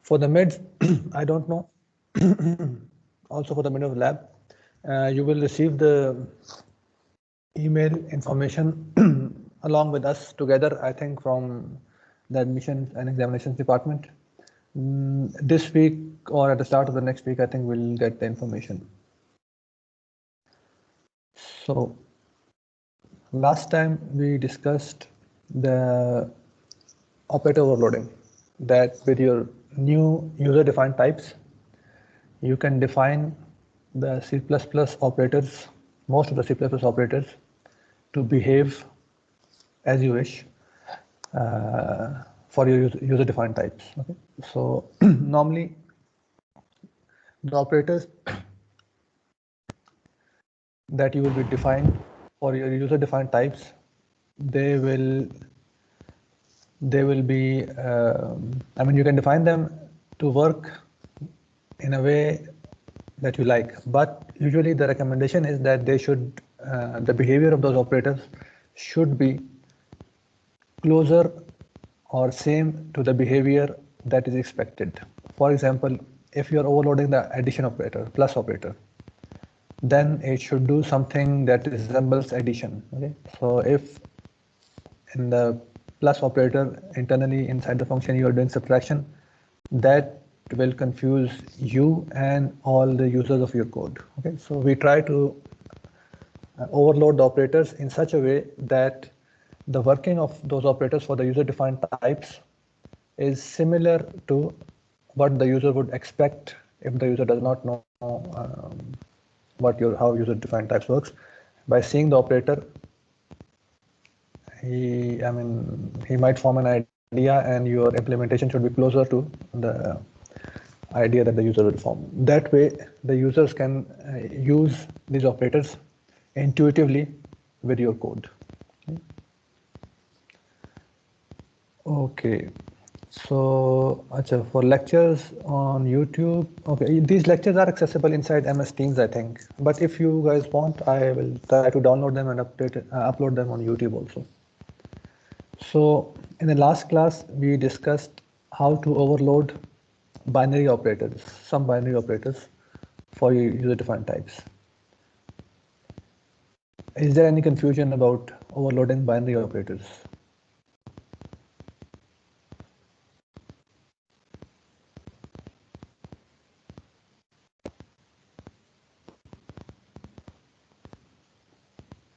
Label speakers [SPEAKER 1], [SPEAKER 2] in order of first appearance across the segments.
[SPEAKER 1] For the mids, I don't know. Also for the mid of lab, you will receive the email information along with us together, I think, from the admissions and examinations department. This week or at the start of the next week, I think we'll get the information. So last time we discussed the operator overloading, that with your new user-defined types, you can define the C++ operators, most of the C++ operators, to behave as you wish for your user-defined types. Okay, so normally the operators that you will be defined for your user-defined types, they will be, I mean, you can define them to work in a way that you like, but usually the recommendation is that they should, the behavior of those operators should be closer or same to the behavior that is expected. For example, if you are overloading the addition operator, plus operator, then it should do something that resembles addition. Okay, so if in the plus operator internally inside the function you are doing subtraction, that will confuse you and all the users of your code. Okay, so we try to overload the operators in such a way that the working of those operators for the user-defined types is similar to what the user would expect if the user does not know how user-defined types works. By seeing the operator, he might form an idea, and your implementation should be closer to the idea that the user will form. That way, the users can use these operators intuitively with your code. Okay, so for lectures on YouTube, okay, these lectures are accessible inside MS Teams, I think. But if you guys want, I will try to download them and upload them on YouTube also. So in the last class, we discussed how to overload binary operators, some binary operators for your user-defined types. Is there any confusion about overloading binary operators?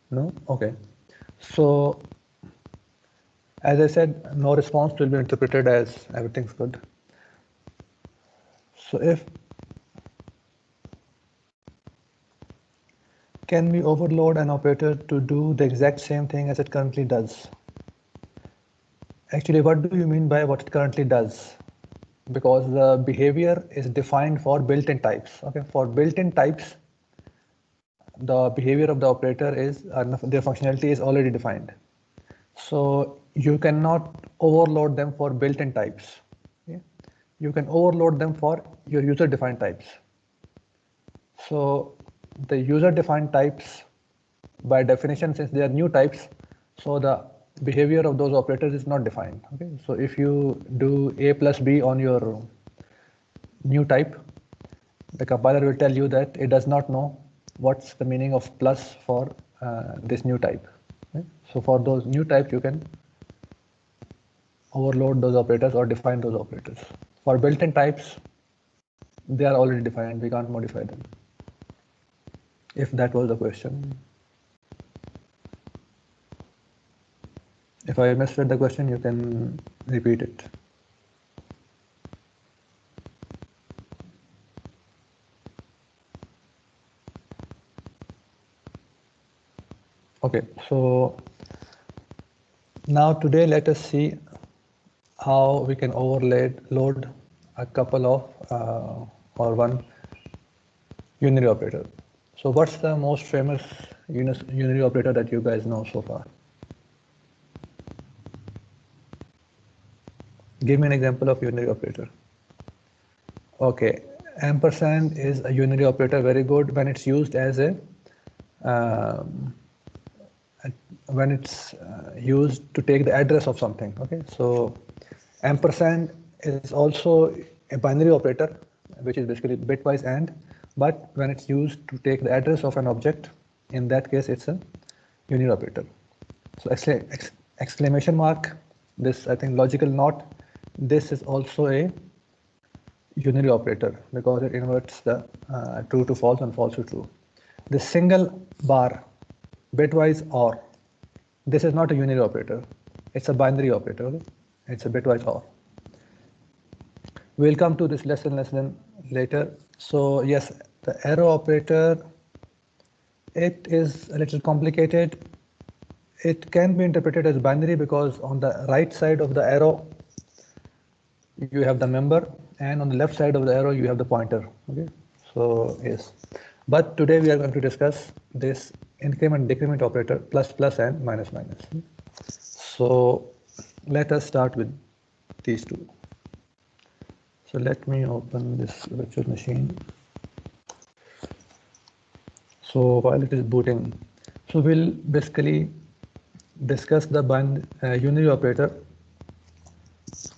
[SPEAKER 1] No? Okay. So as I said, no response will be interpreted as everything's good. So if can we overload an operator to do the exact same thing as it currently does? Actually, what do you mean by what it currently does? Because the behavior is defined for built-in types. Okay, for built-in types, the behavior of the operator is their functionality is already defined. So you cannot overload them for built-in types. Okay? You can overload them for your user-defined types. So the user-defined types, by definition, since they are new types, so the behavior of those operators is not defined. Okay, so if you do a plus b on your new type, the compiler will tell you that it does not know what's the meaning of plus for this new type. Okay? So for those new types, you can overload those operators or define those operators. For built-in types, they are already defined. We can't modify them. If that was the question. If I misread the question, you can repeat it. Okay, so now today let us see how we can load a couple of or one unary operator. So what's the most famous unary operator that you guys know so far? Give me an example of unary operator. Okay, ampersand is a unary operator, very good when it's used as a when it's used to take the address of something. Okay, so ampersand is also a binary operator, which is basically bitwise AND, but when it's used to take the address of an object, in that case it's a unary operator. So exclamation mark, this I think logical not, this is also a unary operator because it inverts the true to false and false to true. The single bar bitwise OR, this is not a unary operator, it's a binary operator, okay? It's a bitwise OR. We'll come to this lesson later. So yes, the arrow operator, it is a little complicated. It can be interpreted as binary because on the right side of the arrow you have the member, and on the left side of the arrow you have the pointer. Okay, so yes, but today we are going to discuss this increment decrement operator, plus plus and minus minus. So let us start with these two. So let me open this virtual machine. So while it is booting, so we'll basically discuss the unary operator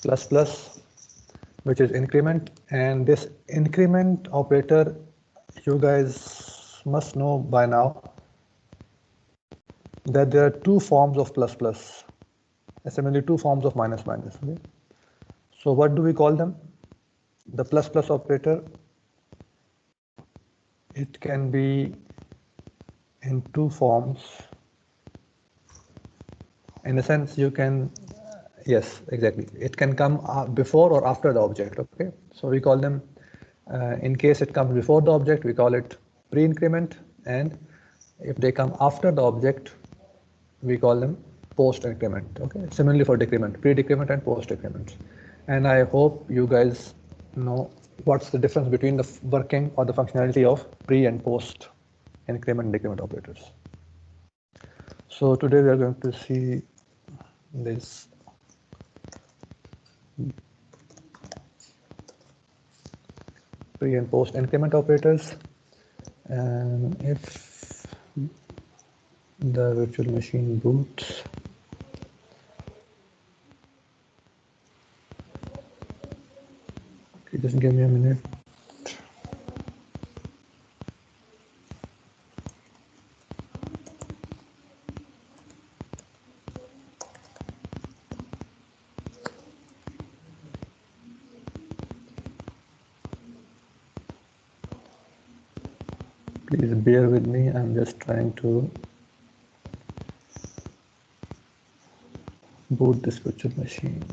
[SPEAKER 1] plus plus, which is increment, and this increment operator you guys must know by now that there are two forms of plus plus, and similarly two forms of minus minus. Okay? So what do we call them? The plus plus operator, it can be in two forms. In a sense, you can, yes, exactly. It can come before or after the object, okay? So we call them, in case it comes before the object, we call it pre-increment, and if they come after the object, we call them post-increment, okay? Similarly for decrement, pre-decrement and post-decrement. And I hope you guys know what's the difference between the working or the functionality of pre and post-increment decrement operators. So today we are going to see this pre and post increment operators, and if the virtual machine boots, okay, just give me a minute. Please bear with me, I'm just trying to boot this virtual machine.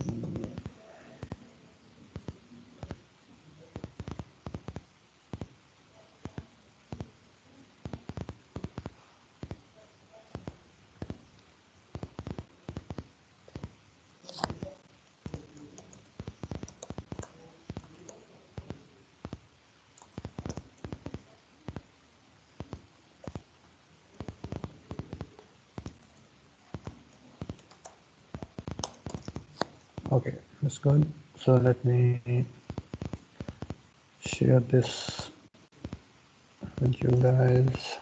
[SPEAKER 1] Okay, that's good. So let me share this with you guys.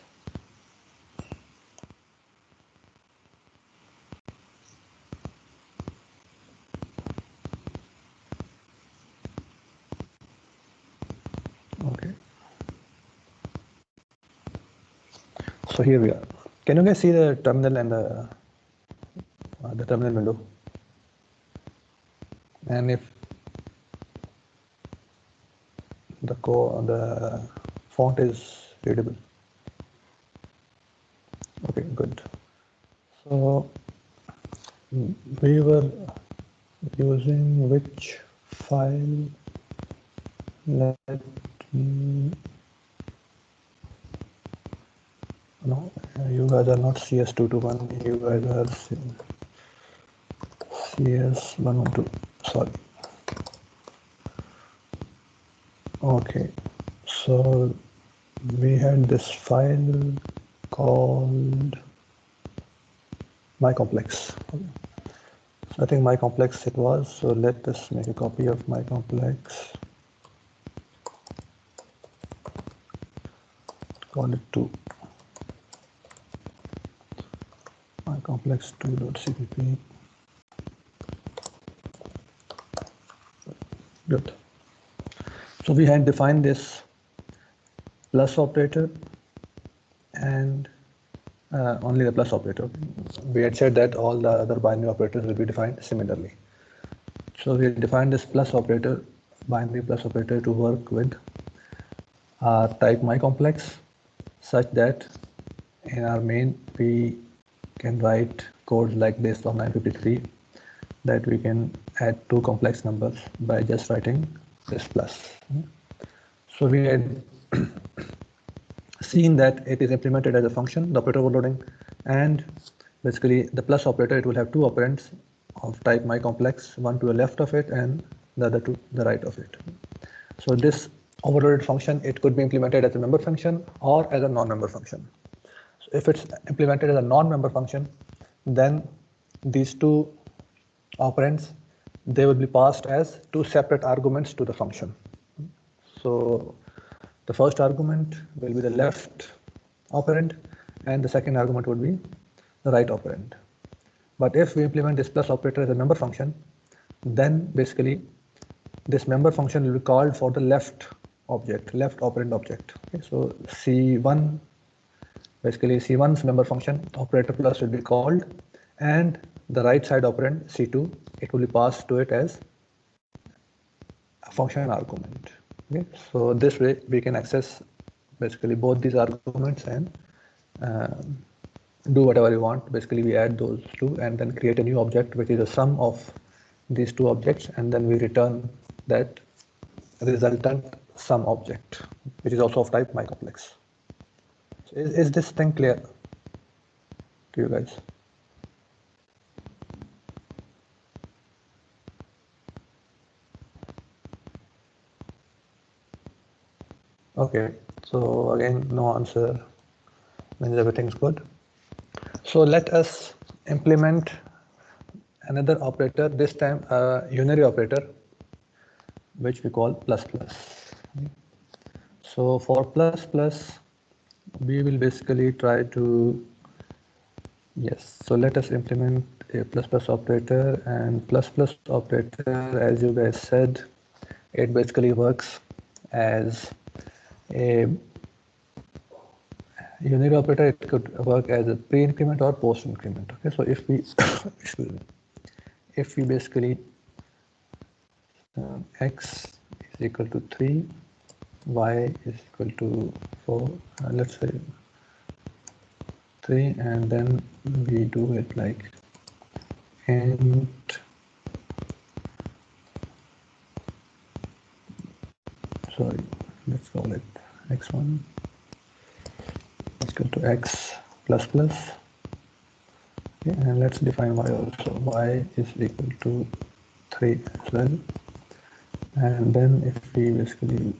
[SPEAKER 1] Okay. So here we are. Can you guys see the terminal and the terminal window? And if the font is readable. Okay, good. So we were using which file? Let me, no, you guys are not CS221, you guys are CS112, sorry. Okay, so we had this file called mycomplex. Okay. So I think mycomplex it was, so let us make a copy of mycomplex. Call it 2. mycomplex2.cpp. Good. So we had defined this plus operator and only the plus operator. We had said that all the other binary operators will be defined similarly. So we defined this plus operator, binary plus operator, to work with our type my complex, such that in our main we can write code like this on 953, that we can add two complex numbers by just writing this plus. So we had seen that it is implemented as a function, the operator overloading, and basically the plus operator, it will have two operands of type my complex, one to the left of it and the other to the right of it. So this overloaded function, it could be implemented as a member function or as a non-member function. So if it's implemented as a non-member function, then these two operands, they will be passed as two separate arguments to the function. So the first argument will be the left operand and the second argument would be the right operand. But if we implement this plus operator as a member function, then basically this member function will be called for the left object, left operand object. Okay, so C1, basically C1's member function, operator plus will be called, and the right side operand C2, it will be passed to it as a function argument. Okay, so this way we can access basically both these arguments and do whatever you want. Basically we add those two and then create a new object which is a sum of these two objects, and then we return that resultant sum object, which is also of type my complex. So is this thing clear to you guys? Okay, so again, no answer means everything's good. So let us implement another operator, this time a unary operator, which we call plus plus. So for plus plus, we will basically try to, yes, so let us implement a plus plus operator, and plus plus operator, as you guys said, it basically works as a unary operator. It could work as a pre-increment or post-increment. Okay, so if we excuse me, if we basically x is equal to 3, y is equal to 4, let's say 3, and then we do it like int, sorry, let's call it x1 is equal to x plus plus. Okay, and let's define y also. Y is equal to 3 as well. And then if we basically,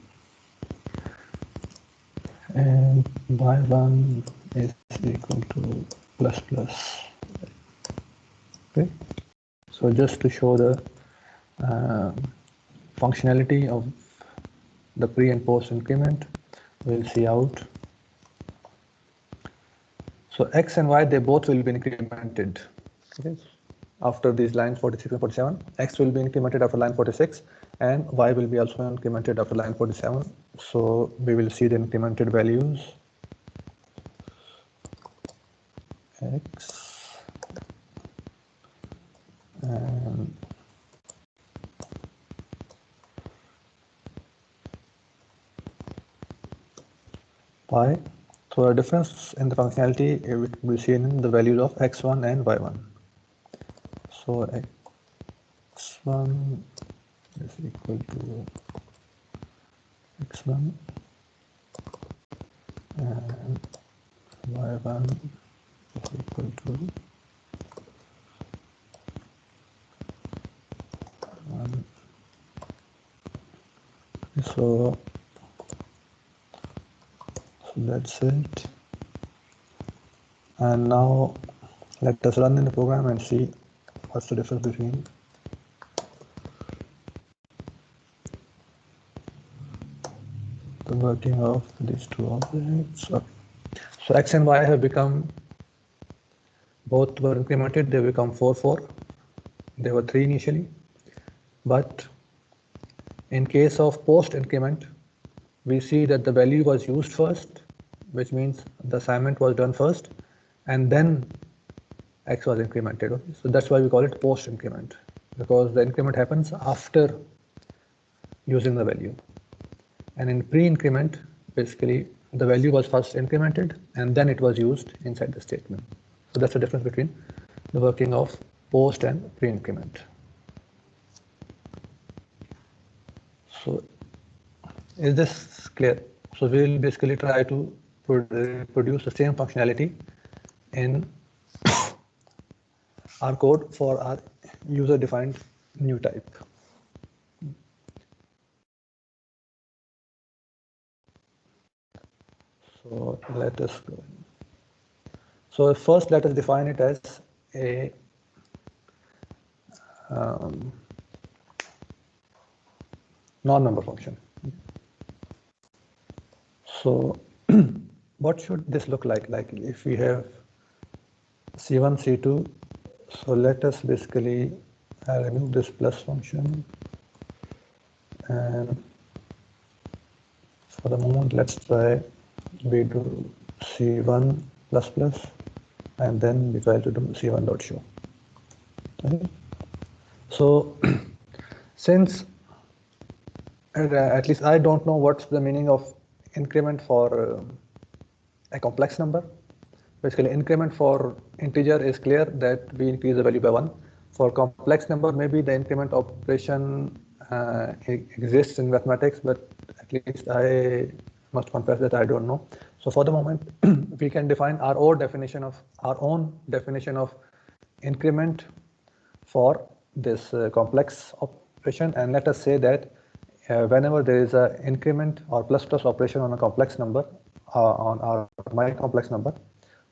[SPEAKER 1] and y1 is equal to plus plus. Okay, so just to show the functionality of the pre and post increment, we'll see out. So x and y, they both will be incremented. Okay, after these lines 46 and 47, x will be incremented after line 46, and y will be also incremented after line 47. So we will see the incremented values x and y. So a difference in the functionality will be seen in the values of x1 and y1. So x1 is equal to x1 and y1 is equal to 1. So that's it. And now let us run in the program and see what's the difference between the working of these two objects. Okay. So x and y have become, both were incremented, they become 4, 4. They were 3 initially, but In case of post increment, we see that the value was used first, which means the assignment was done first, and then X was incremented. Okay? So that's why we call it post increment, because the increment happens after using the value. And in pre-increment, basically the value was first incremented and then it was used inside the statement. So that's the difference between the working of post and pre-increment. So is this clear? So we will basically try to produce the same functionality in our code for our user-defined new type. So let us go. So first, let us define it as a non-number function. So what should this look like? Like if we have C1, C2, so let us basically remove this plus function. And for the moment, let's try we do C1 plus plus, and then we try to do C1 dot show. Okay. So since at least I don't know what's the meaning of increment for a complex number. Basically, increment for integer is clear that we increase the value by 1. For complex number, maybe the increment operation exists in mathematics, but at least I must confess that I don't know. So for the moment, we can define our own definition of increment for this complex operation, and let us say that whenever there is an increment or plus plus operation on a complex number, on our my complex number,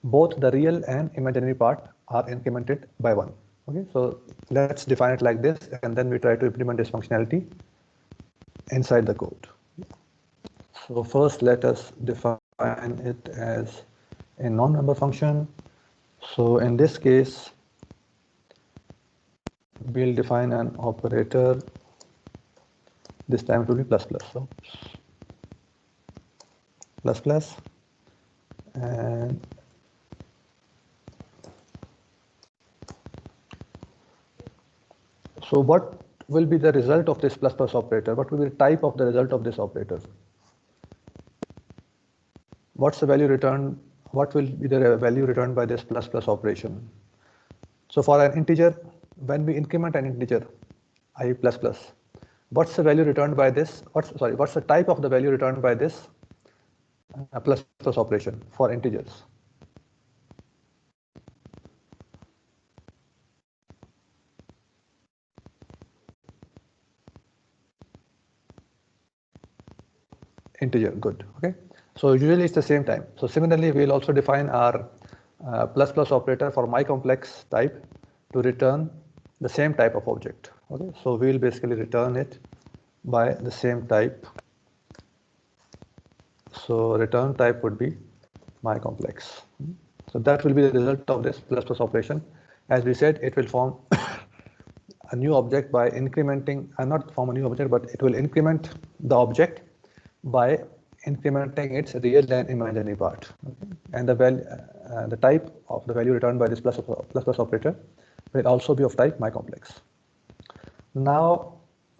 [SPEAKER 1] both the real and imaginary part are incremented by 1. Okay, so let's define it like this, and then we try to implement this functionality inside the code. So first, let us define it as a non-number function. So in this case, we'll define an operator. This time it will be plus plus. So plus plus, and so what will be the result of this plus plus operator? What will be the type of the result of this operator? What's the value returned? What will be the value returned by this plus plus operation? So for an integer, when we increment an integer, I plus plus, what's the value returned by this? What's the type of the value returned by this plus plus operation for integers? Integer, good. Okay, so usually it's the same time. So similarly, we'll also define our plus plus operator for my complex type to return the same type of object. Okay, so we'll basically return it by the same type. So return type would be my complex. So that will be the result of this plus plus operation. As we said, it will form a new object by incrementing, not form a new object, but it will increment the object by incrementing its real and imaginary part. Okay? And the type of the value returned by this plus plus operator will also be of type my complex. Now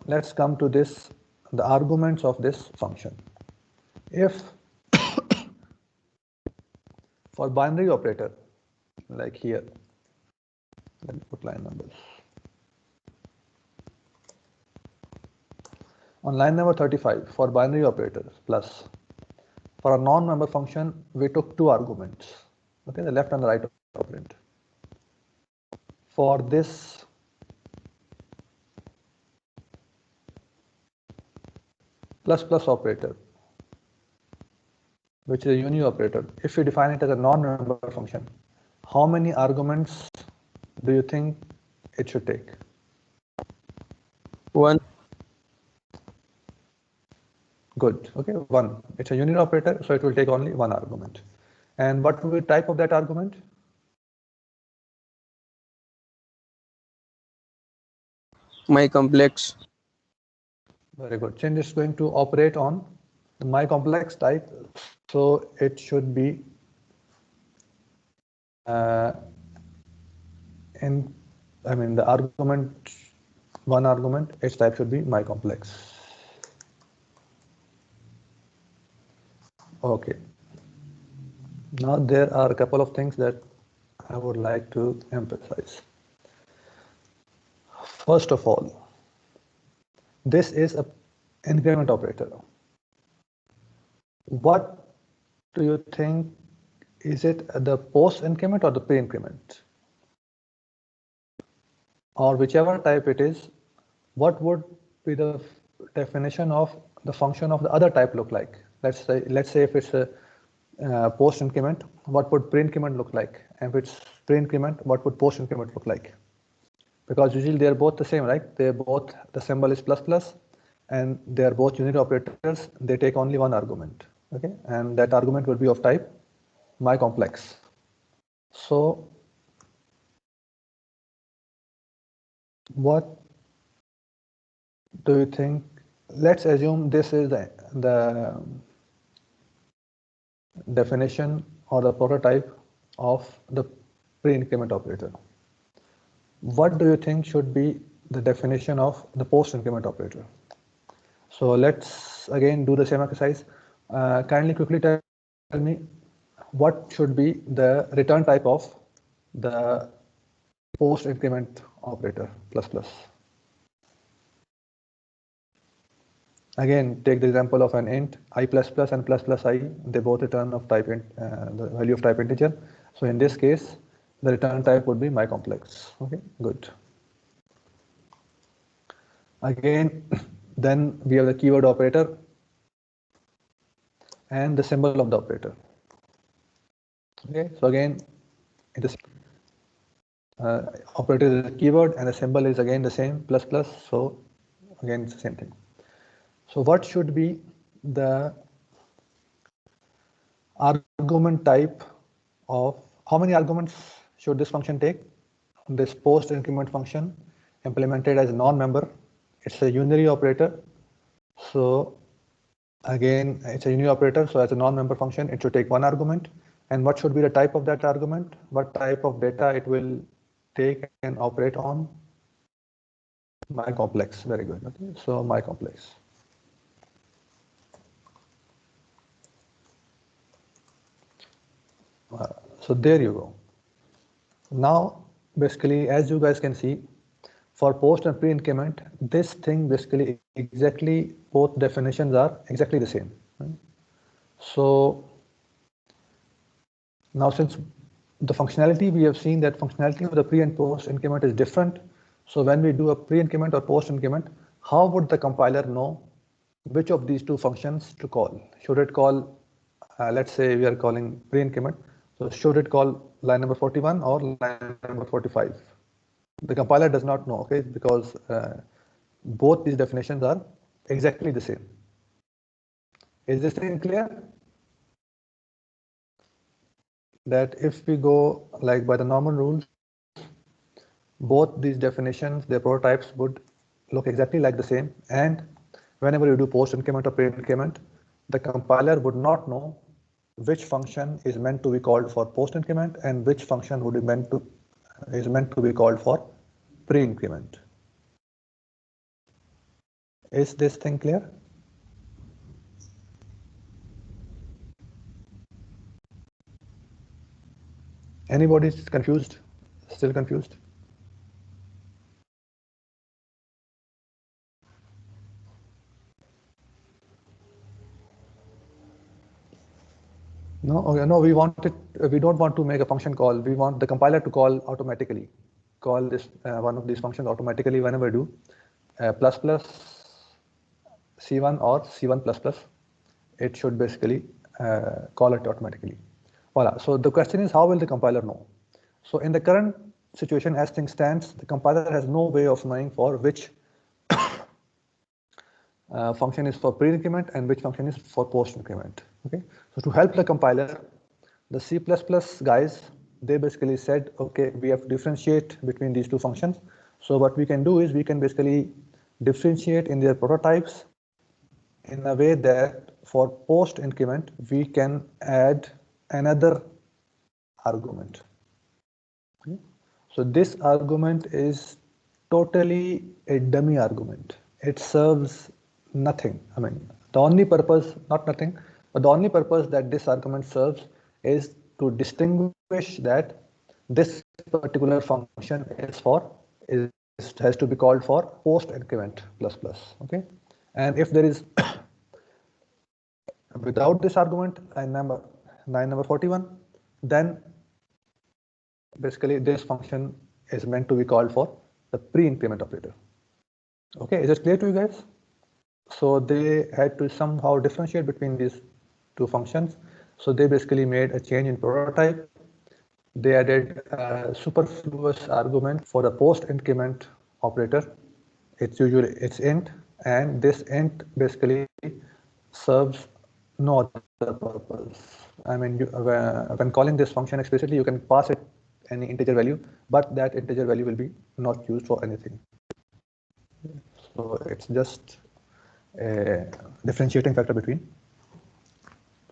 [SPEAKER 1] let's come to this, the arguments of this function. If for binary operator, like here, let me put line numbers. On line number 35, for binary operators plus, for a non-member function, we took 2 arguments, okay, the left and the right operand. For this plus plus operator, which is a uni operator, if we define it as a non-member function, how many arguments do you think it should take?
[SPEAKER 2] 1.
[SPEAKER 1] Good. Okay, 1. It's a union operator, so it will take only 1 argument. And what will be the type of that argument?
[SPEAKER 2] My complex.
[SPEAKER 1] Very good. Since it's going to operate on the my complex type, so it should be the argument, one argument, its type should be my complex. Okay. Now there are a couple of things that I would like to emphasize. First of all, this is an increment operator. What do you think? Is it the post increment or the pre increment? Or whichever type it is, what would be the definition of the function of the other type look like? Let's say if it's a post increment, what would pre increment look like? And if it's pre increment, what would post increment look like? Because usually they are both the same, right? They're both, the symbol is plus plus, and they are both unit operators. They take only one argument, okay? And that argument would be of type my complex. So what do you think? Let's assume this is the definition or the prototype of the pre-increment operator. What do you think should be the definition of the post-increment operator? So let's again do the same exercise. Kindly quickly tell me what should be the return type of the post-increment operator plus plus. Again, take the example of an int I plus plus and plus plus I. They both return of type the value of type integer. So in this case, the return type would be my complex. Okay, good. Again, then we have the keyword operator and the symbol of the operator. Okay, so again, it is operator is a keyword and the symbol is again the same plus plus. So again, it's the same thing. So what should be the argument type of, how many arguments should this function take? This post increment function implemented as a non-member. It's a unary operator. So again, it's a unary operator. So as a non-member function, it should take one argument. And what should be the type of that argument? What type of data it will take and operate on? My complex. Very good. Okay. So my complex. So there you go. Now, basically, as you guys can see, for post and pre-increment, this thing basically exactly both definitions are exactly the same. Right? So now, since the functionality, we have seen that functionality of the pre and post increment is different. So when we do a pre-increment or post increment, how would the compiler know which of these two functions to call? Should it call, let's say we are calling pre-increment. So should it call line number 41 or line number 45? The compiler does not know, okay, because both these definitions are exactly the same. Is this thing clear? That if we go like by the normal rules, both these definitions, their prototypes would look exactly like the same. And whenever you do post increment or pre-increment, the compiler would not know which function is meant to be called for post increment and which function would be meant to be called for pre-increment. Is this thing clear? Anybody is confused? Still confused? No, okay, no. We don't want to make a function call. We want the compiler to call automatically. Call this one of these functions automatically whenever we do plus plus C1 or C1 plus plus. It should basically call it automatically. Voila. So the question is, how will the compiler know? So in the current situation, as things stands, the compiler has no way of knowing for which function is for pre-increment and which function is for post-increment. Okay. So to help the compiler, the C++ guys, they basically said, okay, we have to differentiate between these two functions. So what we can do is we can basically differentiate in their prototypes in a way that for post increment we can add another argument. Okay? So this argument is totally a dummy argument. It serves nothing. I mean, the only purpose, not nothing, but the only purpose that this argument serves is to distinguish that this particular function has to be called for post increment plus plus. Okay, and if there is without this argument, line number 41, then basically this function is meant to be called for the pre-increment operator. Okay, is it clear to you guys? So they had to somehow differentiate between these two functions. So they basically made a change in prototype. They added a superfluous argument for the post-increment operator. It's int, and this int basically serves no other purpose. I mean, when calling this function explicitly, you can pass it any integer value, but that integer value will be not used for anything. So it's just a differentiating factor between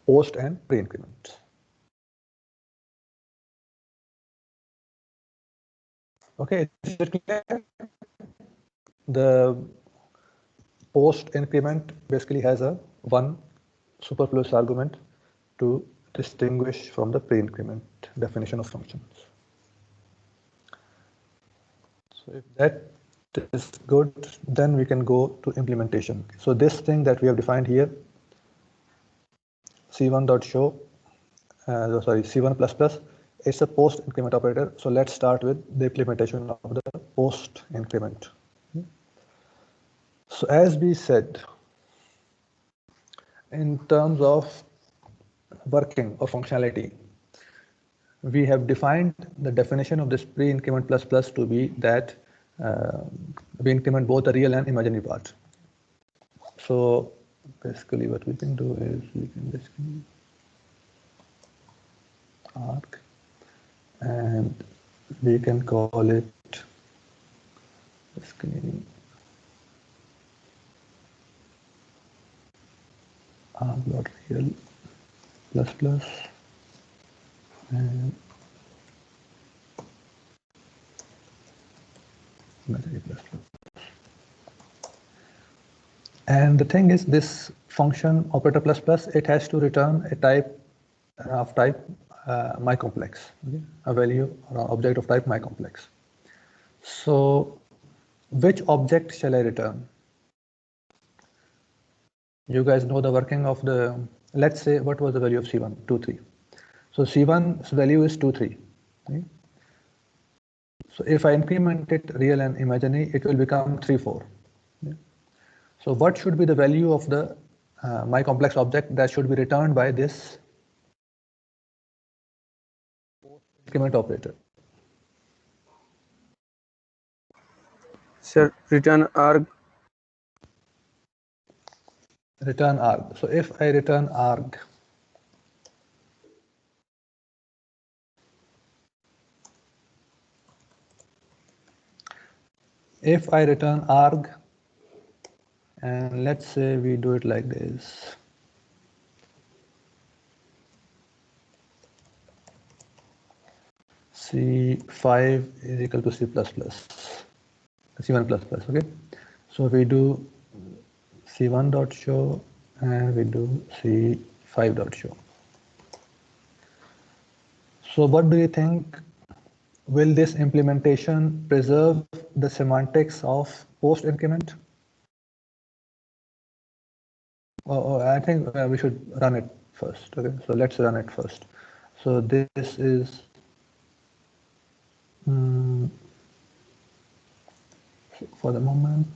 [SPEAKER 1] post and pre-increment. Okay, is it clear? The post increment basically has a one superfluous argument to distinguish from the pre-increment definition of functions. So if that is good, then we can go to implementation. So this thing that we have defined here, C1.show, C1++, it's a post increment operator. So let's start with the implementation of the post increment. So as we said, in terms of working or functionality, we have defined the definition of this pre-increment plus plus to be that we increment both the real and imaginary part. So basically what we can do is we can basically arc and we can call it basically arg.real plus plus and imaginary plus plus. And the thing is, this function operator plus plus, it has to return a type of type mycomplex, okay? A value or an object of type mycomplex. So which object shall I return? You guys know the working of the, let's say, what was the value of C1? 2, 3. So C1's value is 2, 3. Okay? So if I increment it real and imaginary, it will become 3, 4. Okay? So what should be the value of the mycomplex object that should be returned by this increment operator?
[SPEAKER 2] Sir, return arg.
[SPEAKER 1] Return arg. So if I return arg, and let's say we do it like this. C5 is equal to C++, C1++, okay? So we do C1.show and we do C5.show. So what do you think? Will this implementation preserve the semantics of post increment? I think we should run it first. Okay, so let's run it first. So this is for the moment.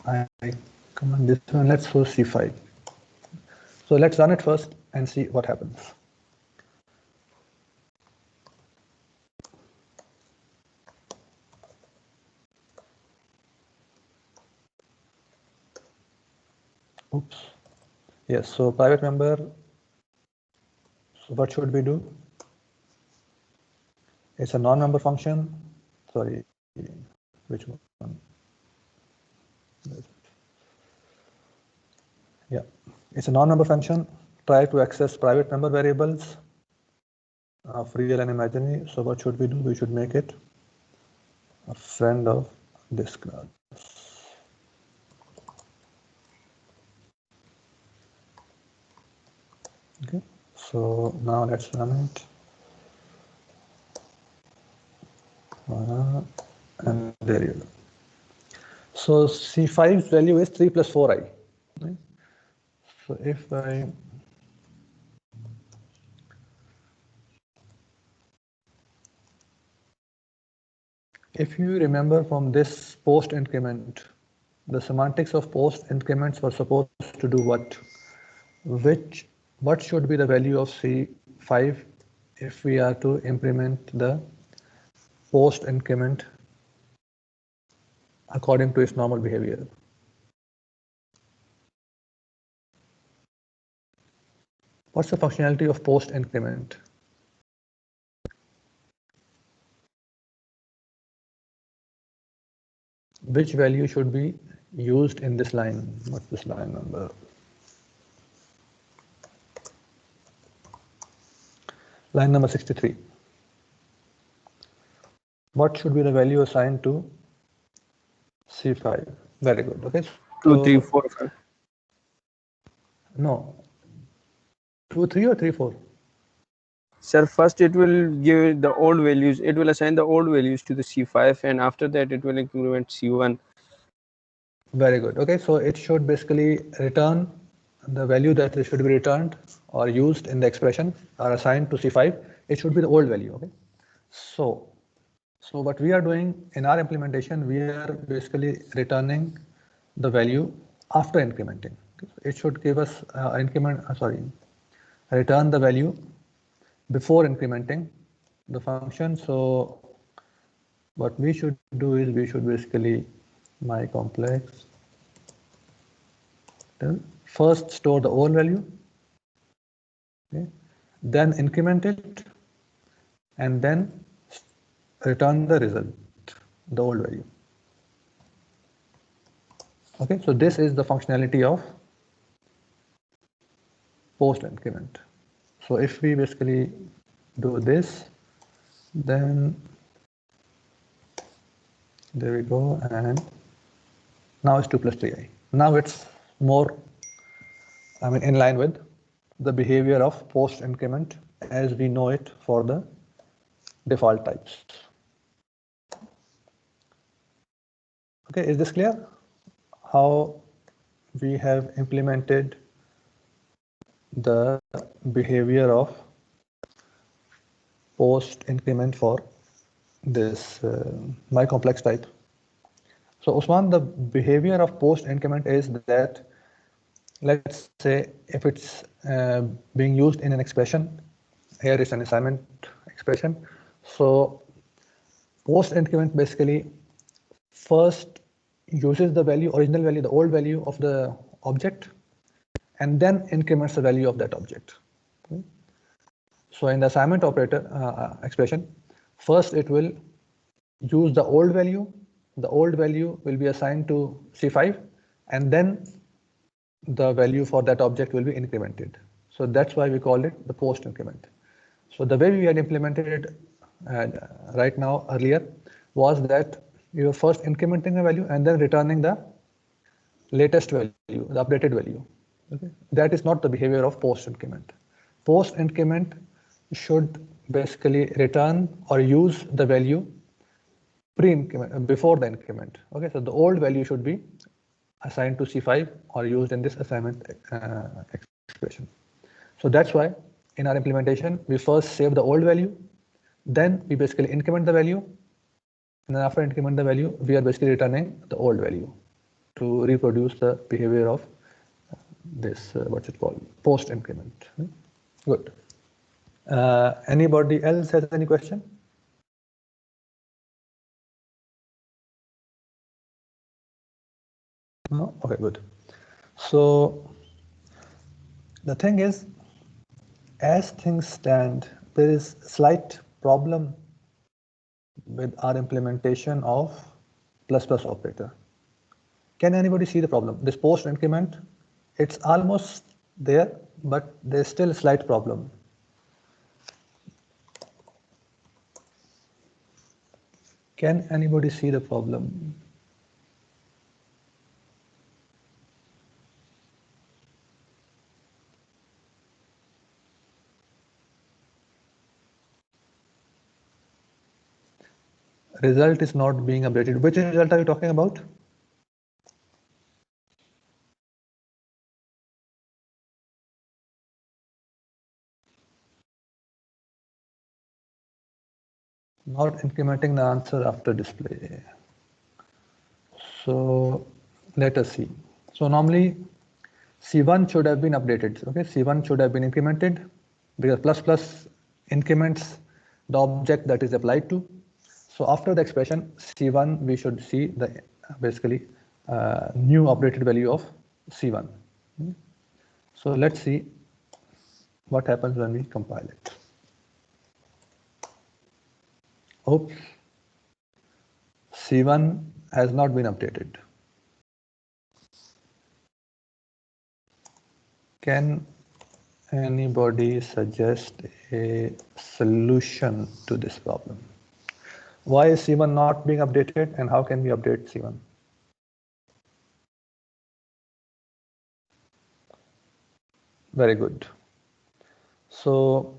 [SPEAKER 1] I command this one. Let's force C5. So let's run it first and see what happens. Oops. Yes, so private member. So what should we do? It's a non-member function. Sorry, which one? Yeah, it's a non-member function. Try to access private member variables of real and imaginary. So what should we do? We should make it a friend of this class. Okay, so now let's run it. And there you go. So C5's value is 3 plus 4i. Right? So if you remember from this post increment, the semantics of post increments were supposed to do what? What should be the value of C5 if we are to implement the post increment according to its normal behavior? What's the functionality of post increment? Which value should be used in this line? What's this line number? Line number 63. What should be the value assigned to C5? Very good. Okay.
[SPEAKER 2] 2, 3, 4, 5.
[SPEAKER 1] No. 2, 3 or 3, 4?
[SPEAKER 2] Sir, first it will give the old values. It will assign the old values to the C5, and after that it will increment C1.
[SPEAKER 1] Very good. Okay, so it should basically return the value that should be returned or used in the expression or assigned to C5. It should be the old value. Okay, so what we are doing in our implementation, we are basically returning the value after incrementing. It should give us return the value before incrementing the function. So what we should do is we should basically my complex first store the old value, okay, then increment it, and then return the result, the old value. Okay, so this is the functionality of post increment. So if we basically do this, then there we go, and now it's 2 plus 3i. Now it's more, in line with the behavior of post increment as we know it for the default types. Okay, is this clear? How we have implemented the behavior of post increment for this my complex type. So Usman, the behavior of post increment is that, let's say if it's being used in an expression, here is an assignment expression. So post increment basically first uses the value, original value, the old value of the object, and then increments the value of that object. Okay. So in the assignment operator expression, first it will use the old value. The old value will be assigned to C5, and then the value for that object will be incremented. So that's why we call it the post increment. So the way we had implemented it right now earlier was that we were first incrementing a value and then returning the latest value, the updated value. Okay? That is not the behavior of post increment. Post increment should basically return or use the value pre-increment, before the increment. Okay, so the old value should be assigned to C5 or used in this assignment expression. So that's why in our implementation, we first save the old value, then we basically increment the value, and then after increment the value, we are basically returning the old value to reproduce the behavior of this, what's it called, post increment. Good. Anybody else has any question? No? Okay, good. So the thing is, as things stand, there is a slight problem with our implementation of plus plus operator. Can anybody see the problem? This post increment It's almost there, but there's still a slight problem. Can anybody see the problem? Result is not being updated. Which result are you talking about? Not incrementing the answer after display. So let us see. So normally C1 should have been updated. Okay, C1 should have been incremented because plus plus increments the object that is applied to. So after the expression C1, we should see the basically new updated value of C1. So let's see what happens when we compile it. Oops, C1 has not been updated. Can anybody suggest a solution to this problem? Why is C1 not being updated and how can we update C1? Very good. So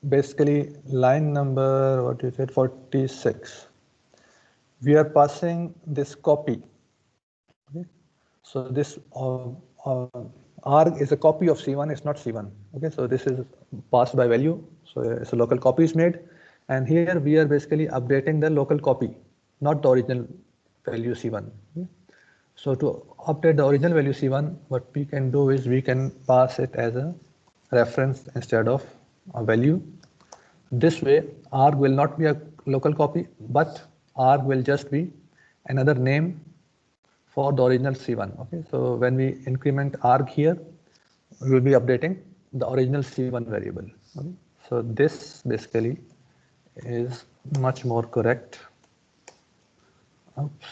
[SPEAKER 1] basically line number, what you said, 46. We are passing this copy. Okay. So this arg is a copy of C1, it's not C1. Okay, so this is passed by value. So it's a local copy is made. And here we are basically updating the local copy, not the original value C1. Okay. So to update the original value C1, what we can do is we can pass it as a reference instead of a value. This way, arg will not be a local copy, but arg will just be another name for the original C1. Okay, so when we increment arg here, we will be updating the original C1 variable. Okay? So this basically is much more correct. Oops.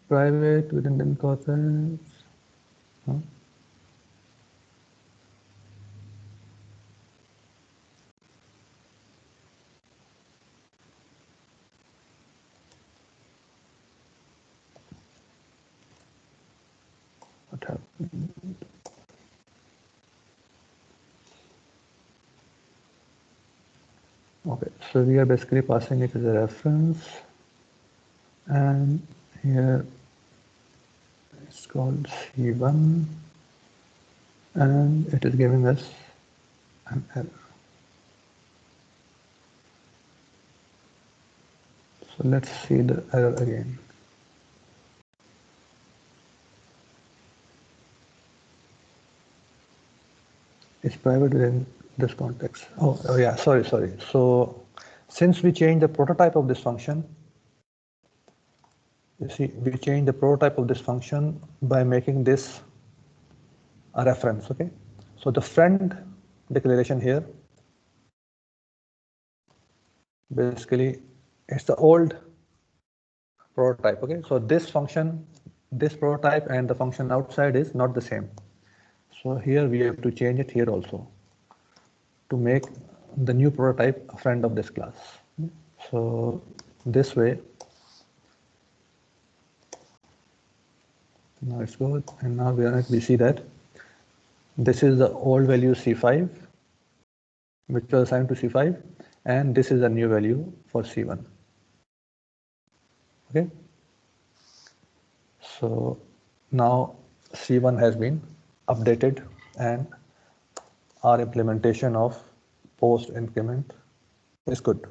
[SPEAKER 1] Private redundant corpus. Huh? What happened? Okay, so we are basically passing it as a reference, and here it's called C1, and it is giving us an error. So let's see the error again. It's private within this context. Oh yeah, sorry. So since we changed the prototype of this function, you see, we changed the prototype of this function by making this a reference, okay? So the friend declaration here, basically, it's the old prototype, okay? So this function, this prototype and the function outside is not the same. So here we have to change it here also to make the new prototype a friend of this class. So this way, now it's good. And now we see that this is the old value C5, which was assigned to C5, and this is a new value for C1. Okay. So now C1 has been updated and our implementation of post increment is good.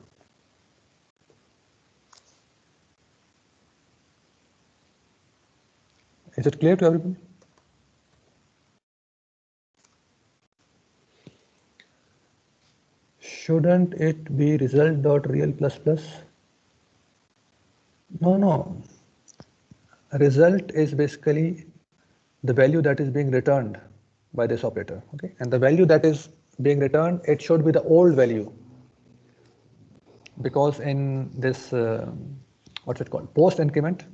[SPEAKER 1] Is it clear to everybody? Shouldn't it be result.real++? No. Result is basically the value that is being returned by this operator. Okay, and the value that is being returned, it should be the old value, because in this what's it called, post increment,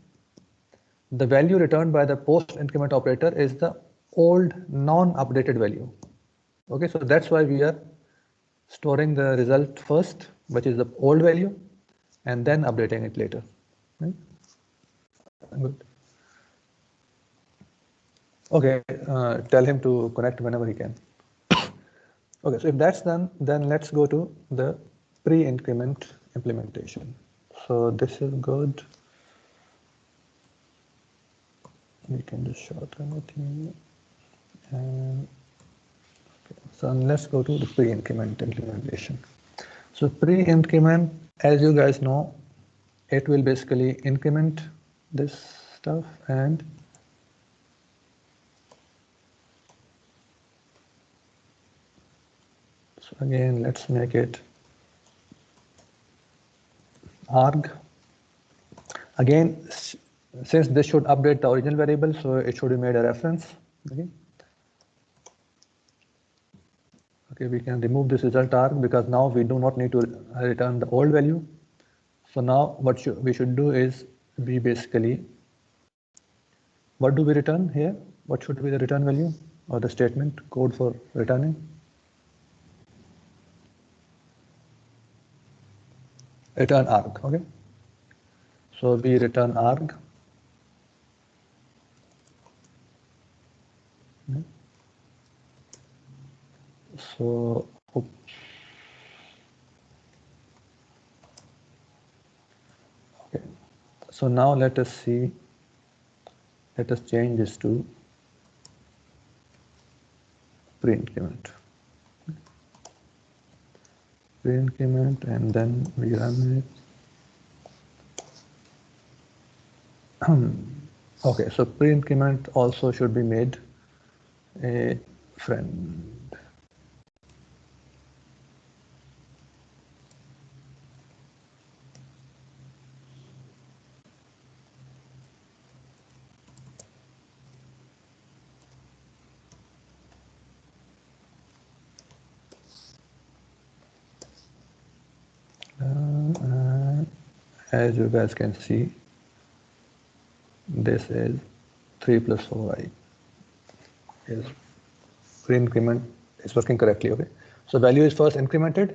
[SPEAKER 1] the value returned by the post increment operator is the old non-updated value. Okay, so that's why we are storing the result first, which is the old value, and then updating it later. Right? Good. Okay, tell him to connect whenever he can. Okay, so if that's done, then let's go to the pre-increment implementation. So this is good. We can just shorten it here. And okay, so let's go to the pre-increment implementation. So pre-increment, as you guys know, it will basically increment this stuff, and so again, let's make it arg. Again, since this should update the original variable, so it should be made a reference. Okay. Okay, we can remove this result arg because now we do not need to return the old value. So now what we should do is we basically, what do we return here? What should be the return value or the statement code for returning? Return arg. Okay. So we return arg. So oops. Okay. So now let us see. Let us change this to pre-increment. Pre-increment, and then we run it. Okay, so pre-increment also should be made a friend. As you guys can see, this is 3 plus 4i. Is pre-increment is working correctly. Okay, so value is first incremented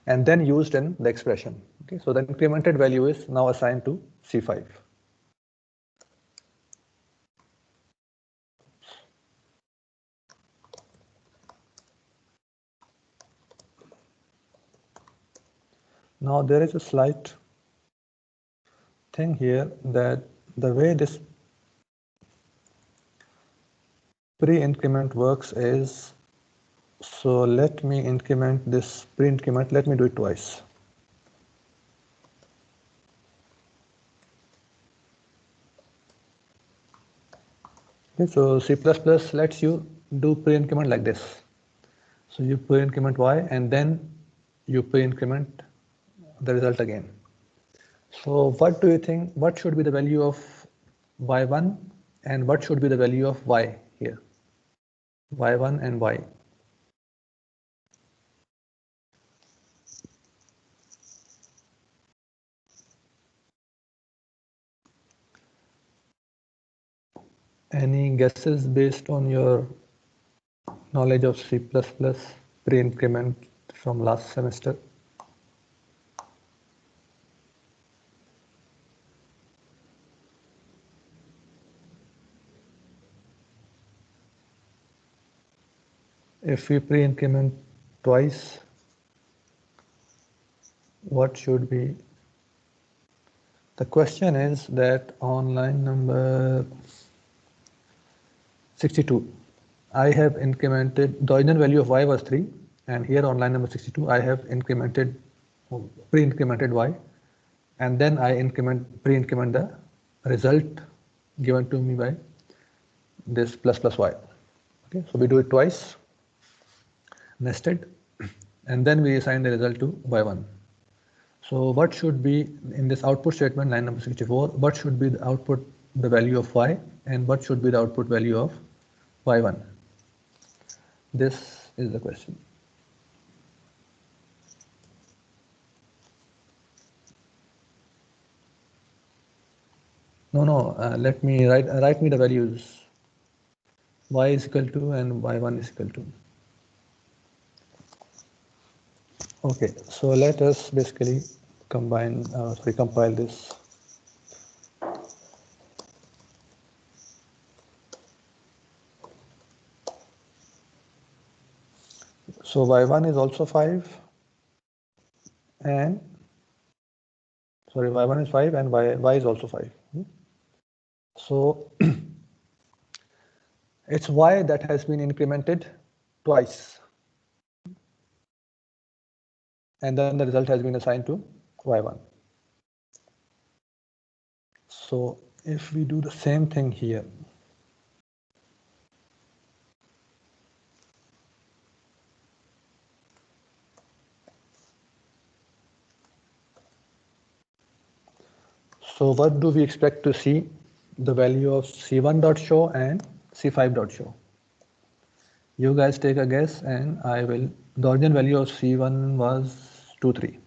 [SPEAKER 1] and then used in the expression. Okay, so the incremented value is now assigned to C5. Now there is a slight thing here that the way this pre-increment works is, so let me increment this pre-increment, let me do it twice. Okay, so C++ lets you do pre-increment like this. So you pre-increment y and then you pre-increment the result again. So what do you think, what should be the value of y1 and what should be the value of y here? Y1 and y. Any guesses based on your knowledge of C++ pre-increment from last semester? If we pre-increment twice, what should be? The question is that on line number 62, I have incremented, the original value of y was 3, and here on line number 62, I have incremented, pre-incremented y, and then I pre-increment the result given to me by this plus plus y. Okay, so we do it twice, nested, and then we assign the result to y1. So what should be in this output statement, line number 64, what should be the output, the value of y, and what should be the output value of y1? This is the question. No, let me write me the values. Y is equal to and y1 is equal to. Okay, so let us basically compile this. So y1 is also 5 and sorry, y1 is 5 and y is also 5. So it's y that has been incremented twice, and then the result has been assigned to y1. So if we do the same thing here, so what do we expect to see? The value of c1.show and c5.show. You guys take a guess and I will. The original value of c1 was 23.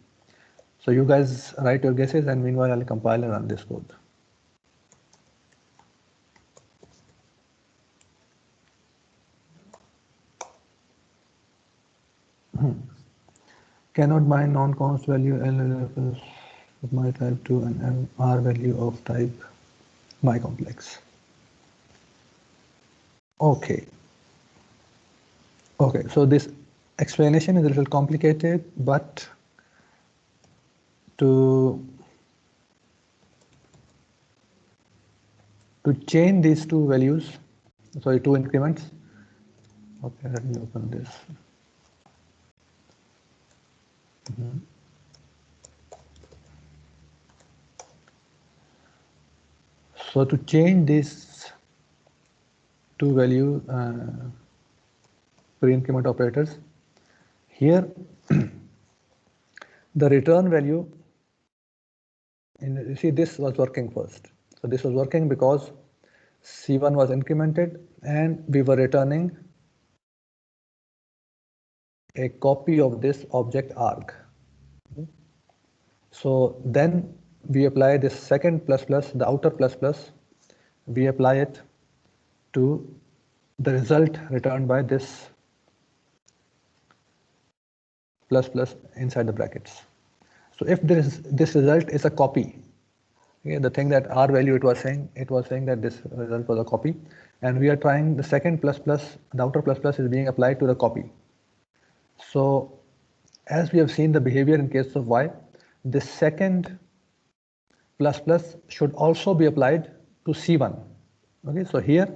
[SPEAKER 1] So you guys write your guesses and meanwhile I'll compile and run this code. Cannot bind non-const value LLFS of my type to an R value of type my complex. Okay, so this explanation is a little complicated, but to change these two values, sorry, two increments. Okay, let me open this. So to change these two value pre-increment operators, here the return value, you see this was working first. So this was working because C1 was incremented and we were returning a copy of this object arg. So then we apply this second plus plus, the outer plus plus, we apply it to the result returned by this plus plus inside the brackets. So if this result is a copy, okay, the thing that R value it was saying that this result was a copy, and we are trying the second plus plus, the outer plus plus is being applied to the copy. So as we have seen the behavior in case of Y, this second plus plus should also be applied to C1. Okay, so here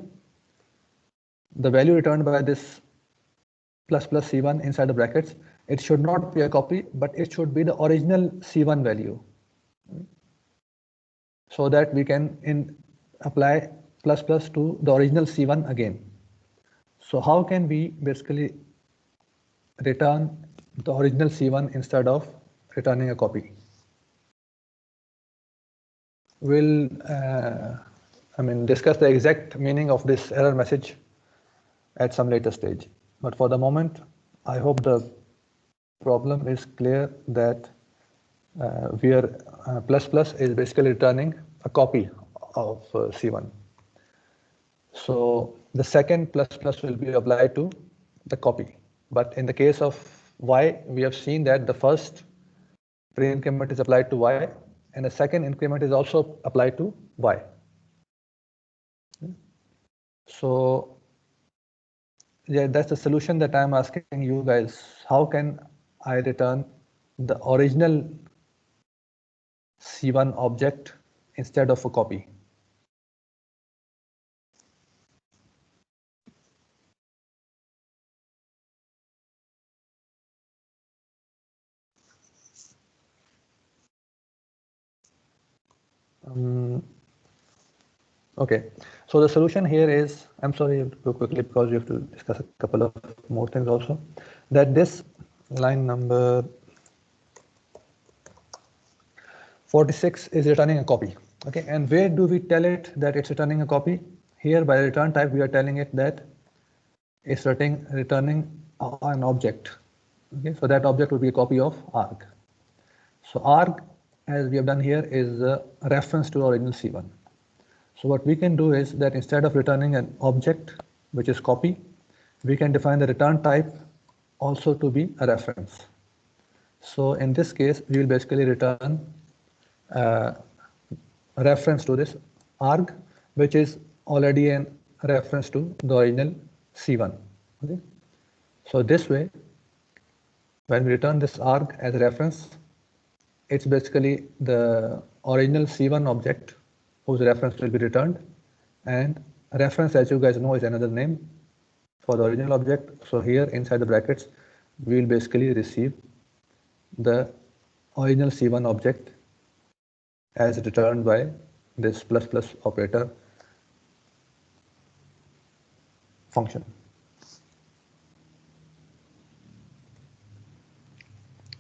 [SPEAKER 1] the value returned by this plus plus C1 inside the brackets, it should not be a copy, but it should be the original C1 value, so that we can apply plus plus to the original C1 again. So how can we basically return the original C1 instead of returning a copy? We'll discuss the exact meaning of this error message at some later stage. But for the moment, I hope the problem is clear that plus plus is basically returning a copy of C1. So the second plus plus will be applied to the copy. But in the case of Y, we have seen that the first pre-increment is applied to Y and the second increment is also applied to Y. So yeah, that's the solution that I'm asking you guys. How can I return the original C1 object instead of a copy? Okay, so the solution here is, I'm sorry to go quickly because we have to discuss a couple of more things also, that this line number 46 is returning a copy. Okay, and where do we tell it that it's returning a copy? Here by return type, we are telling it that it's returning an object. Okay, so that object will be a copy of arg. So arg, as we have done here, is a reference to original C1. So what we can do is that instead of returning an object, which is copy, we can define the return type also to be a reference. So in this case, we will basically return a reference to this arg, which is already a reference to the original C1. Okay? So this way, when we return this arg as a reference, it's basically the original C1 object whose reference will be returned, and reference, as you guys know, is another name for the original object. So here inside the brackets, we will basically receive the original C1 object as returned by this plus plus operator function.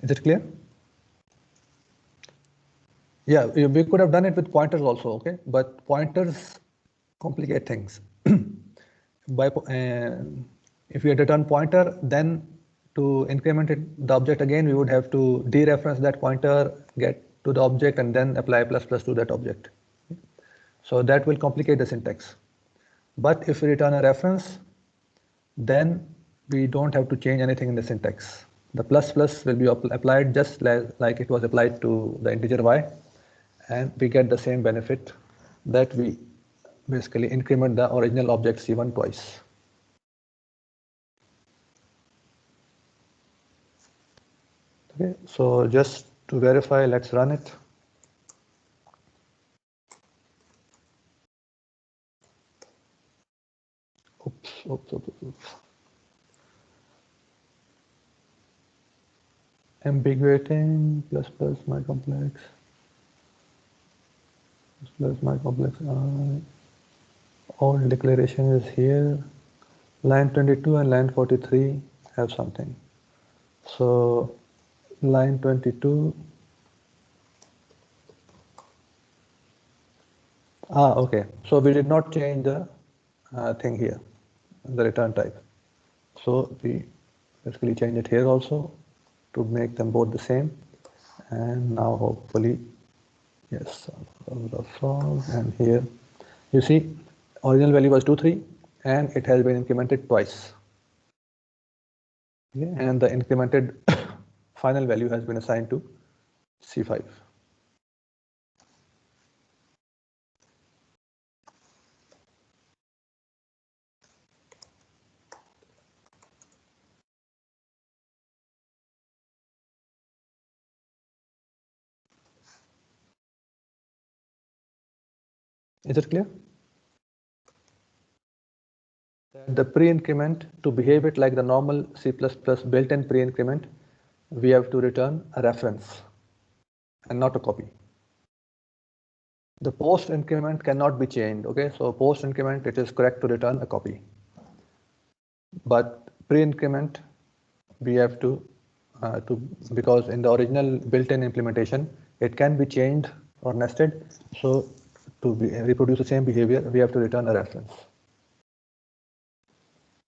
[SPEAKER 1] Is it clear? Yeah, we could have done it with pointers also, okay? But pointers complicate things. If we had return pointer, then to increment the object again, we would have to dereference that pointer, get to the object, and then apply plus plus to that object. So that will complicate the syntax. But if we return a reference, then we don't have to change anything in the syntax. The plus plus will be applied just like it was applied to the integer y, and we get the same benefit that we basically increment the original object C1 twice. Okay, so just to verify, let's run it. Oops. Ambiguating plus plus my complex plus my complex all declaration is here. Line 22 and line 43 have something. So line 22. Okay. So we did not change the thing here, the return type. So we basically change it here also to make them both the same. And now hopefully, yes, and here you see original value was 2,3 and it has been incremented twice. Okay, and the incremented final value has been assigned to C5. Is it clear? The pre-increment, to behave it like the normal C++ built-in pre-increment, we have to return a reference and not a copy. The post increment cannot be changed. Okay, so post increment, it is correct to return a copy, but pre-increment we have to because in the original built-in implementation it can be chained or nested. So to reproduce the same behavior, we have to return a reference.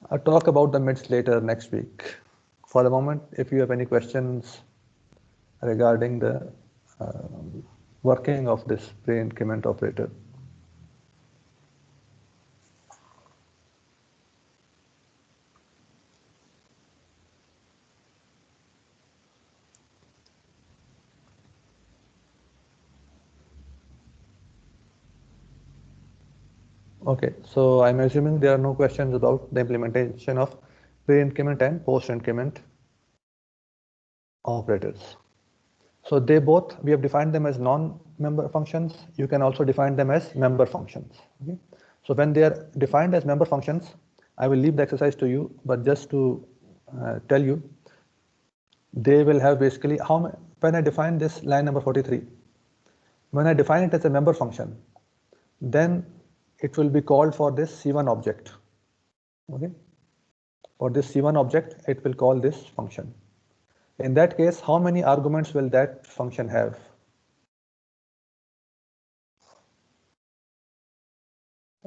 [SPEAKER 1] I'll talk about the MIDs later next week. For the moment, if you have any questions regarding the working of this pre-increment operator. Okay, so I'm assuming there are no questions about the implementation of pre-increment and post-increment operators. So they both, we have defined them as non-member functions. You can also define them as member functions. Okay? So when they are defined as member functions, I will leave the exercise to you, but just to tell you, they will have basically when I define this line number 43, when I define it as a member function, then it will be called for this C1 object. Okay, for this C1 object, it will call this function. In that case, how many arguments will that function have?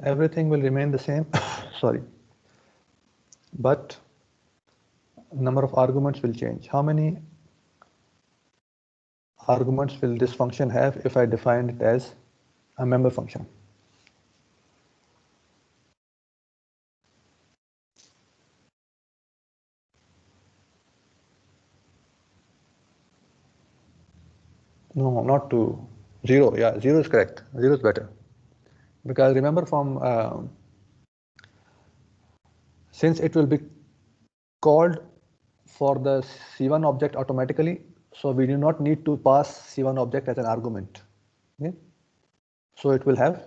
[SPEAKER 1] Everything will remain the same. Sorry, but number of arguments will change. How many arguments will this function have if I define it as a member function? No, not 2. 0. Yeah, 0 is correct. 0 is better. Because remember from, since it will be called for the C1 object automatically, so we do not need to pass C1 object as an argument. Okay? So it will have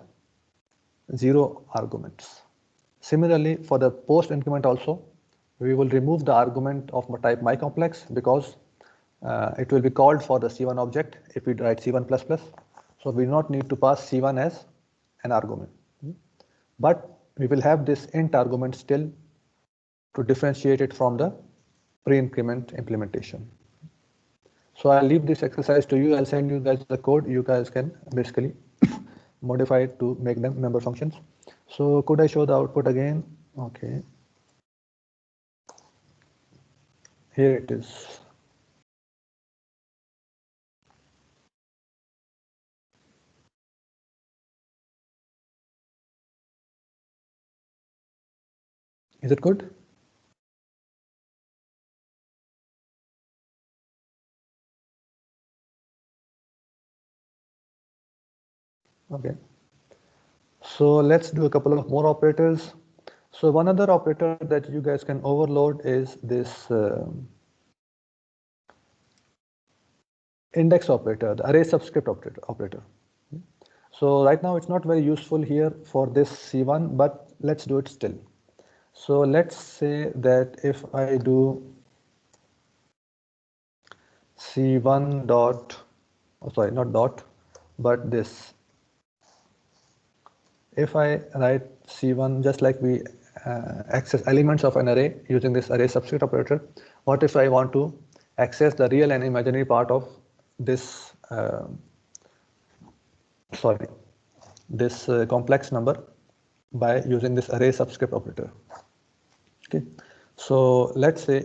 [SPEAKER 1] 0 arguments. Similarly, for the post increment also, we will remove the argument of type mycomplex because it will be called for the C1 object if we write C1++. So we do not need to pass C1 as an argument. But we will have this int argument still to differentiate it from the pre-increment implementation. So I'll leave this exercise to you. I'll send you guys the code. You guys can basically modify it to make them member functions. So could I show the output again? Okay. Here it is. Is it good? Okay. So let's do a couple of more operators. So one other operator that you guys can overload is this index operator, the array subscript operator. So right now it's not very useful here for this C1, but let's do it still. So let's say that if I do C1 dot, oh sorry, not dot, but this. If I write C1 just like we access elements of an array using this array subscript operator, what if I want to access the real and imaginary part of this, this complex number by using this array subscript operator? Okay, so let's say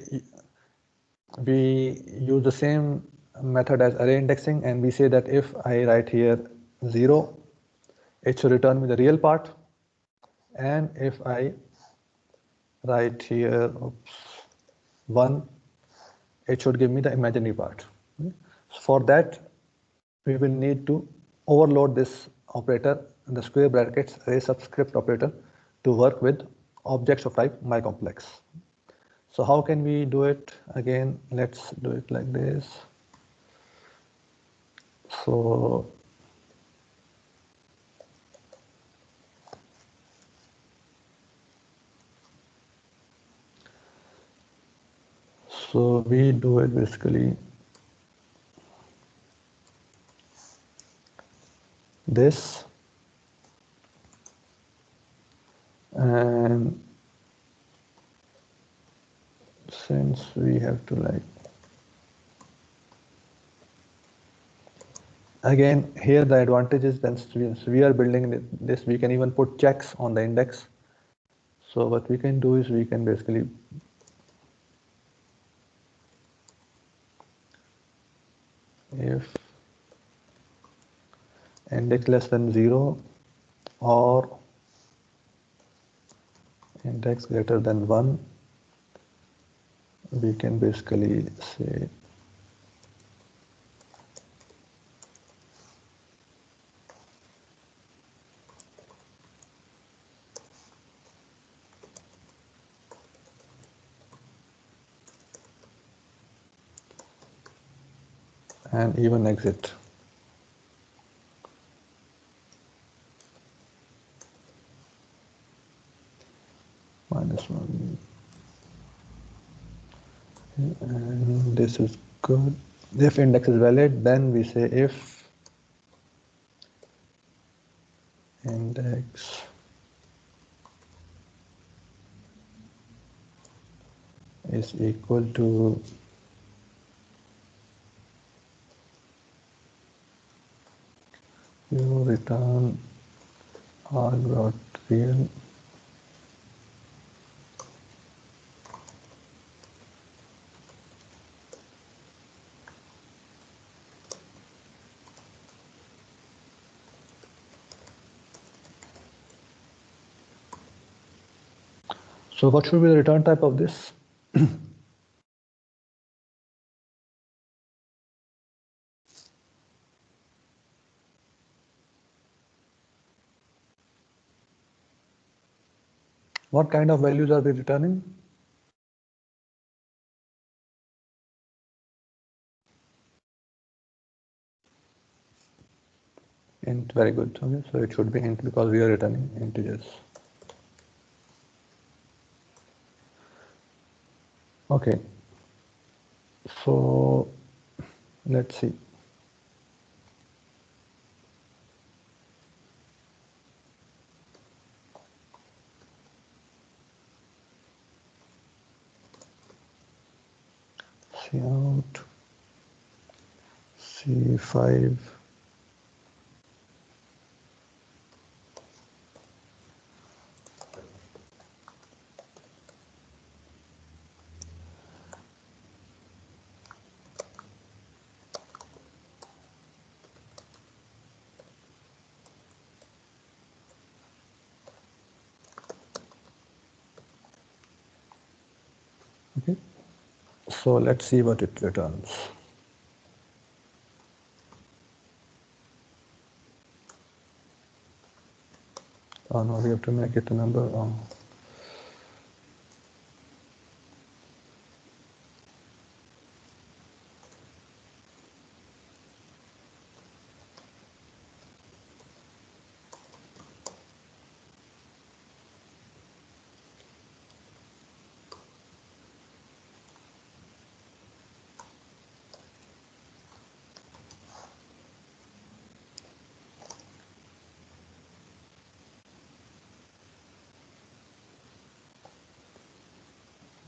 [SPEAKER 1] we use the same method as array indexing, and we say that if I write here 0, it should return me the real part, and if I write here 1, it should give me the imaginary part. So for that, we will need to overload this operator in the square brackets array subscript operator to work with objects of type mycomplex. So how can we do it? Again, let's do it like this. So we do it basically this, and since we have to like, again here the advantage is then since we are building this, we can even put checks on the index. So what we can do is we can basically if index less than 0 or index greater than 1, we can basically say and even exit. -1. And this is good. If index is valid, then we say if index is equal to you return arg.real. So what should be the return type of this? What kind of values are we returning? Int, very good. Okay, so it should be int because we are returning integers. Okay, so let's see. Cout C5 Okay, so let's see what it returns. Oh no, we have to make it a number. Oh.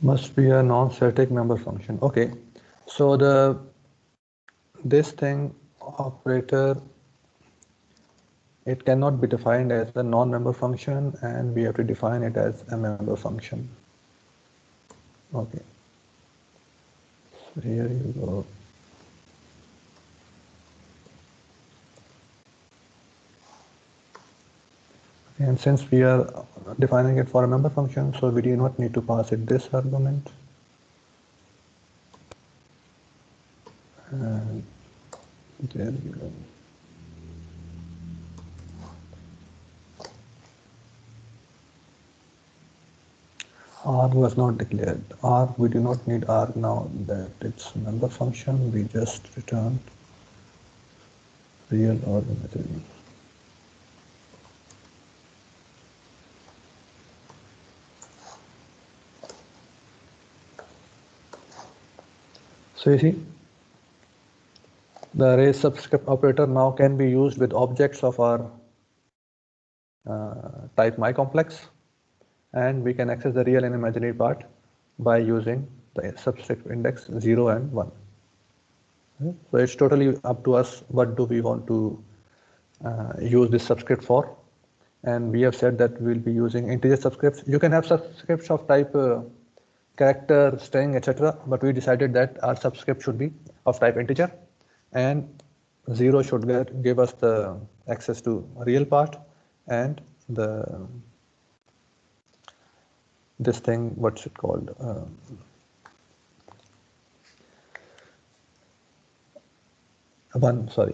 [SPEAKER 1] Must be a non-static member function. Okay, so this thing operator, it cannot be defined as a non-member function, and we have to define it as a member function. Okay, so here you go. And since we are defining it for a member function, so we do not need to pass it this argument. And there you go. R was not declared. R, we do not need R now that it's member function. We just return real or imaginary. So you see, the array subscript operator now can be used with objects of our type myComplex, and we can access the real and imaginary part by using the subscript index 0 and 1. So it's totally up to us what do we want to use this subscript for, and we have said that we'll be using integer subscripts. You can have subscripts of type character, string, etc., but we decided that our subscript should be of type integer, and 0 should give us the access to real part, and this thing, what's it called?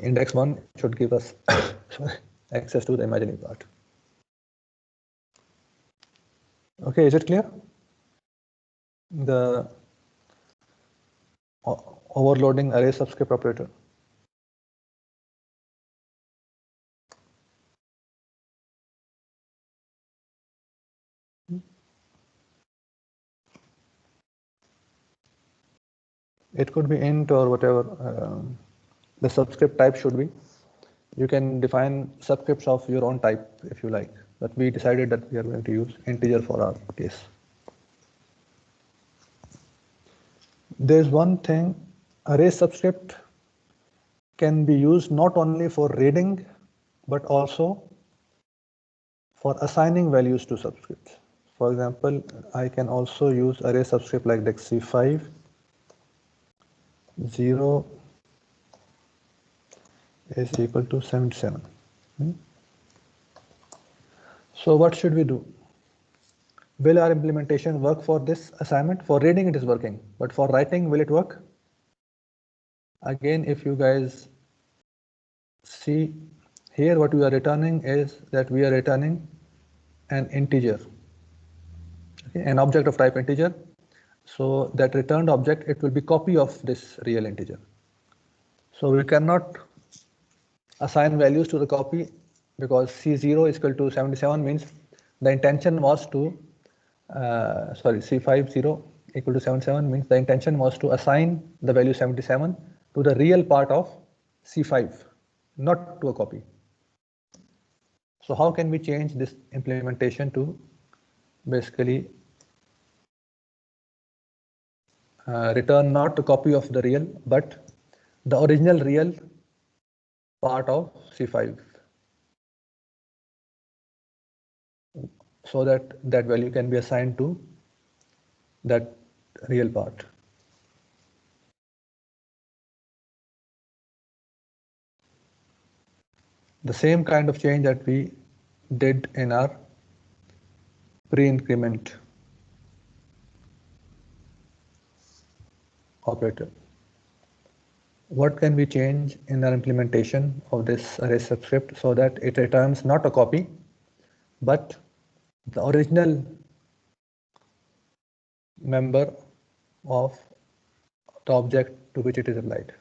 [SPEAKER 1] Index 1 should give us access to the imaginary part. Okay, is it clear? The overloading array subscript operator. It could be int or whatever the subscript type should be. You can define subscripts of your own type if you like, but we decided that we are going to use integer for our case. There's one thing, array subscript can be used not only for reading, but also for assigning values to subscripts. For example, I can also use array subscript like dexc5 0 is equal to 77. So what should we do? Will our implementation work for this assignment? For reading it is working, but for writing, will it work? Again, if you guys see here, what we are returning is that we are returning an integer. okay, an object of type integer. So that returned object, it will be copy of this real integer. So we cannot assign values to the copy because C0 is equal to 77 means the intention was to, C50 equal to 77 means the intention was to assign the value 77 to the real part of C5, not to a copy. So how can we change this implementation to basically return not a copy of the real, but the original real part of C5, so that that value can be assigned to that real part. The same kind of change that we did in our pre-increment operator. What can we change in our implementation of this array subscript so that it returns not a copy, but the original member of the object to which it is applied?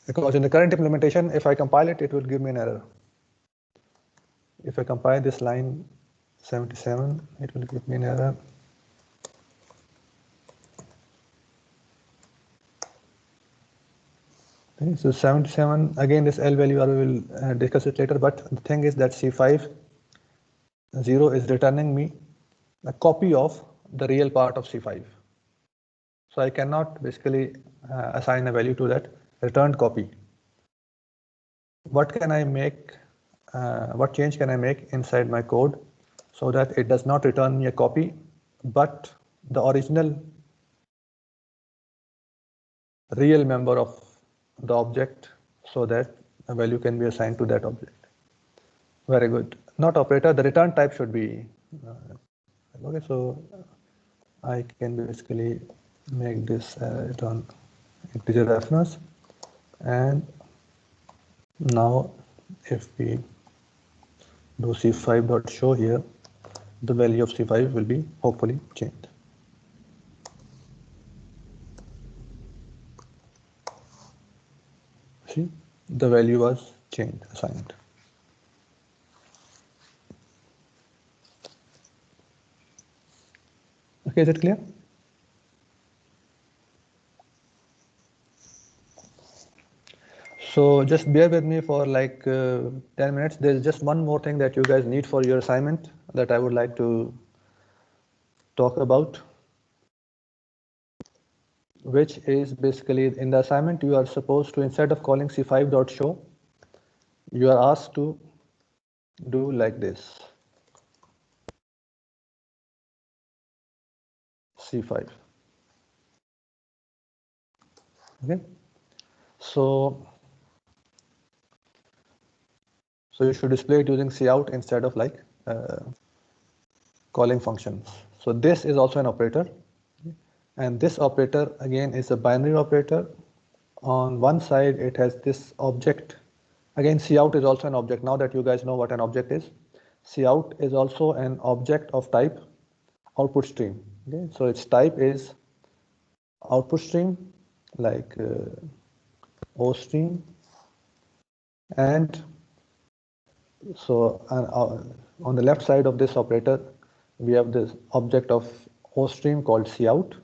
[SPEAKER 1] Because in the current implementation, if I compile it, it will give me an error. If I compile this line 77, it will give me an error. Okay, so 77, again this L value, we will discuss it later, but the thing is that C5 0 is returning me a copy of the real part of C5. So I cannot basically assign a value to that returned copy. What can I make, what change can I make inside my code so that it does not return me a copy, but the original real member of the object, so that a value can be assigned to that object? Very good. Not operator, the return type should be, okay, so I can basically make this return integer reference, and now if we do C5.show here, the value of C5 will be hopefully changed. See, the value was changed, assigned. Okay, is it clear? So just bear with me for like 10 minutes. There's just one more thing that you guys need for your assignment that I would like to talk about, which is basically in the assignment you are supposed to, instead of calling C5.show, you are asked to do like this. C5. Okay. So you should display it using cout instead of like calling functions. So this is also an operator, and this operator again is a binary operator. On one side it has this object. Again, cout is also an object. Now that you guys know what an object is, cout is also an object of type output stream. Okay, so its type is output stream, like O stream, and so on the left side of this operator we have this object of O stream called cout,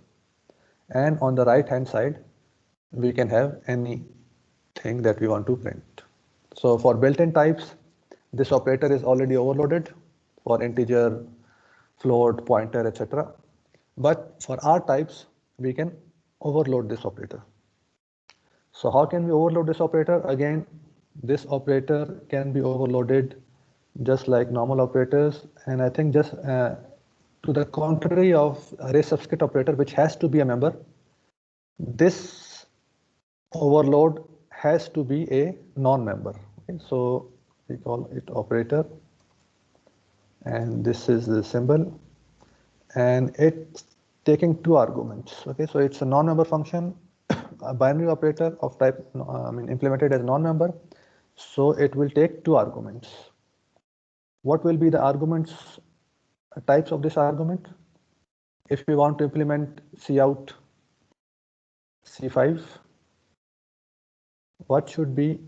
[SPEAKER 1] and on the right hand side we can have anything that we want to print. So for built-in types, this operator is already overloaded for integer, float, pointer, etc. But for our types, we can overload this operator. So how can we overload this operator? Again, this operator can be overloaded just like normal operators, and I think just to the contrary of array subscript operator, which has to be a member, this overload has to be a non-member. Okay, so we call it operator, and this is the symbol, and it's taking 2 arguments. Okay, so it's a non-member function, a binary operator of type implemented as non-member, so it will take 2 arguments. What will be the arguments, types of this argument? If we want to implement cout C5, what should be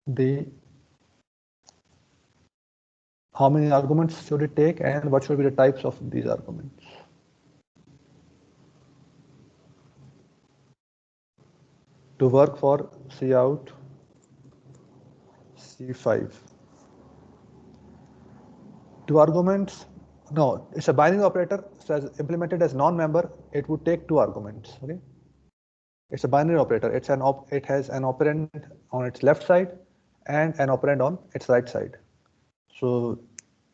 [SPEAKER 1] the, how many arguments should it take, and what should be the types of these arguments? To work for cout C5. Two arguments, no, it's a binary operator, so as implemented as non-member, it would take two arguments. Okay, it's a binary operator. It has an operand on its left side and an operand on its right side. So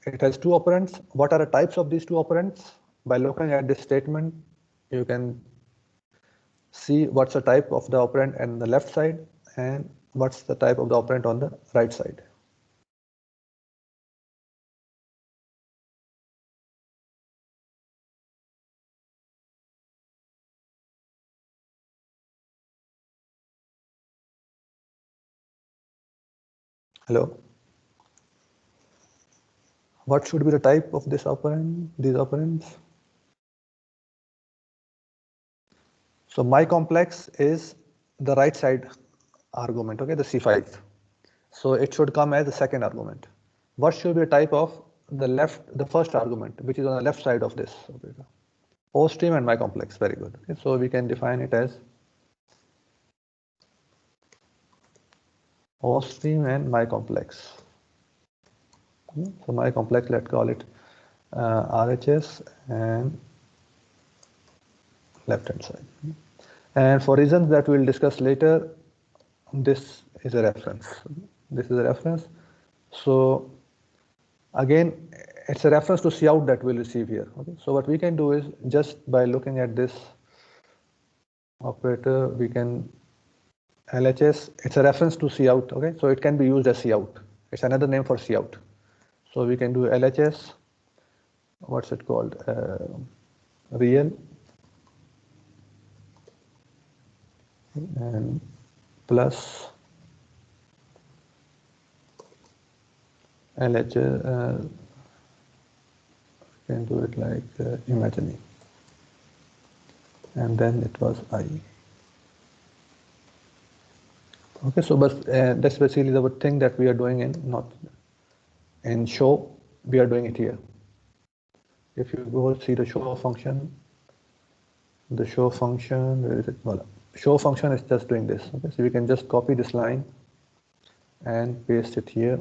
[SPEAKER 1] it has two operands. What are the types of these two operands? By looking at this statement, you can see what's the type of the operand on the left side and what's the type of the operand on the right side. Hello? What should be the type of this operand, these operands? So my complex is the right side argument, okay, the C5. So it should come as the second argument. What should be the type of the first argument, which is on the left side of this operator? O stream and my complex, very good. Okay, so we can define it as O stream and my complex. Okay, so my complex, let's call it RHS and left hand side. And for reasons that we'll discuss later, this is a reference. This is a reference. So again, it's a reference to cout that we'll receive here. Okay, so what we can do is just by looking at this operator, we can LHS. It's a reference to cout. Okay, so it can be used as cout. It's another name for cout. So we can do LHS. What's it called? Real and plus LHS. Can do it like imaginary, and then it was I. Okay, so but that's basically the thing that we are doing in not in show. We are doing it here. If you go see the show function, the show function, where is it? Voila. Show function is just doing this. Okay, so we can just copy this line and paste it here.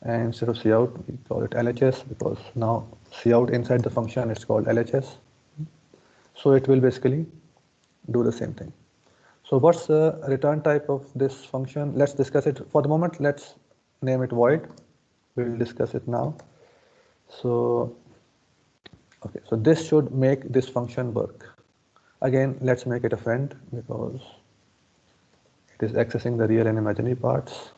[SPEAKER 1] And instead of cout, we call it LHS, because now cout inside the function is called LHS. So it will basically do the same thing. So what's the return type of this function? Let's discuss it. For the moment, let's name it void. We'll discuss it now. So, okay, so this should make this function work. Again, let's make it a friend because it is accessing the real and imaginary parts.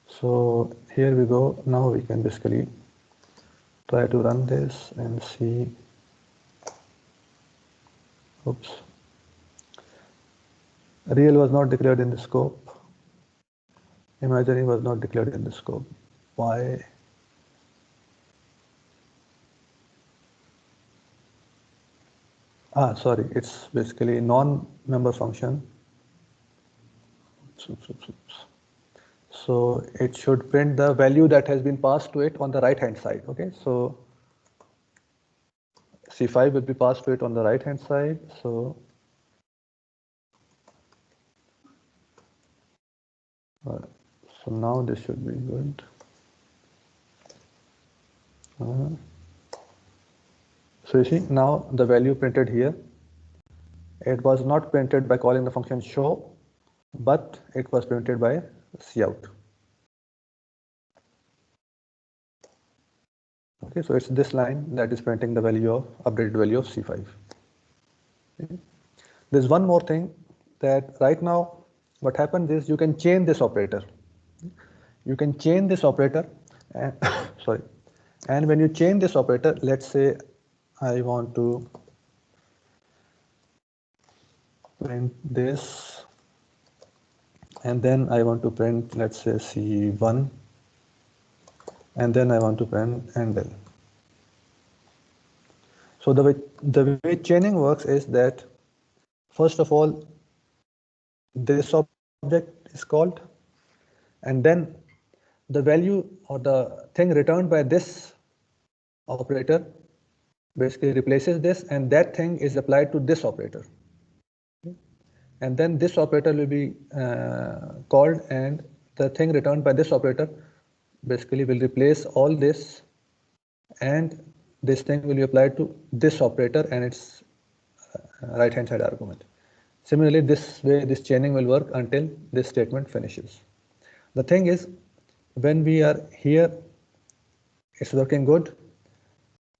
[SPEAKER 1] So here we go. Now we can basically try to run this and see. Oops. Real was not declared in the scope. Imaginary was not declared in the scope. Why? Sorry, it's basically a non-member function. Oops. So it should print the value that has been passed to it on the right hand side. Okay, so C5 will be passed to it on the right hand side. So now this should be good. So you see now the value printed here. It was not printed by calling the function show, but it was printed by cout. Okay, so it's this line that is printing the value of updated value of C5. Okay. There's one more thing that right now what happens is you can chain this operator. You can chain this operator and sorry, And when you change this operator, let's say I want to print this, and then I want to print, let's say, C1, and then I want to print angle. So the way chaining works is that, first of all, this object is called, and then the value or the thing returned by this operator basically replaces this, and that thing is applied to this operator. And then this operator will be called, and the thing returned by this operator basically will replace all this, and this thing will be applied to this operator and its right hand side argument. Similarly, this way this chaining will work until this statement finishes. The thing is, when we are here, it's working good,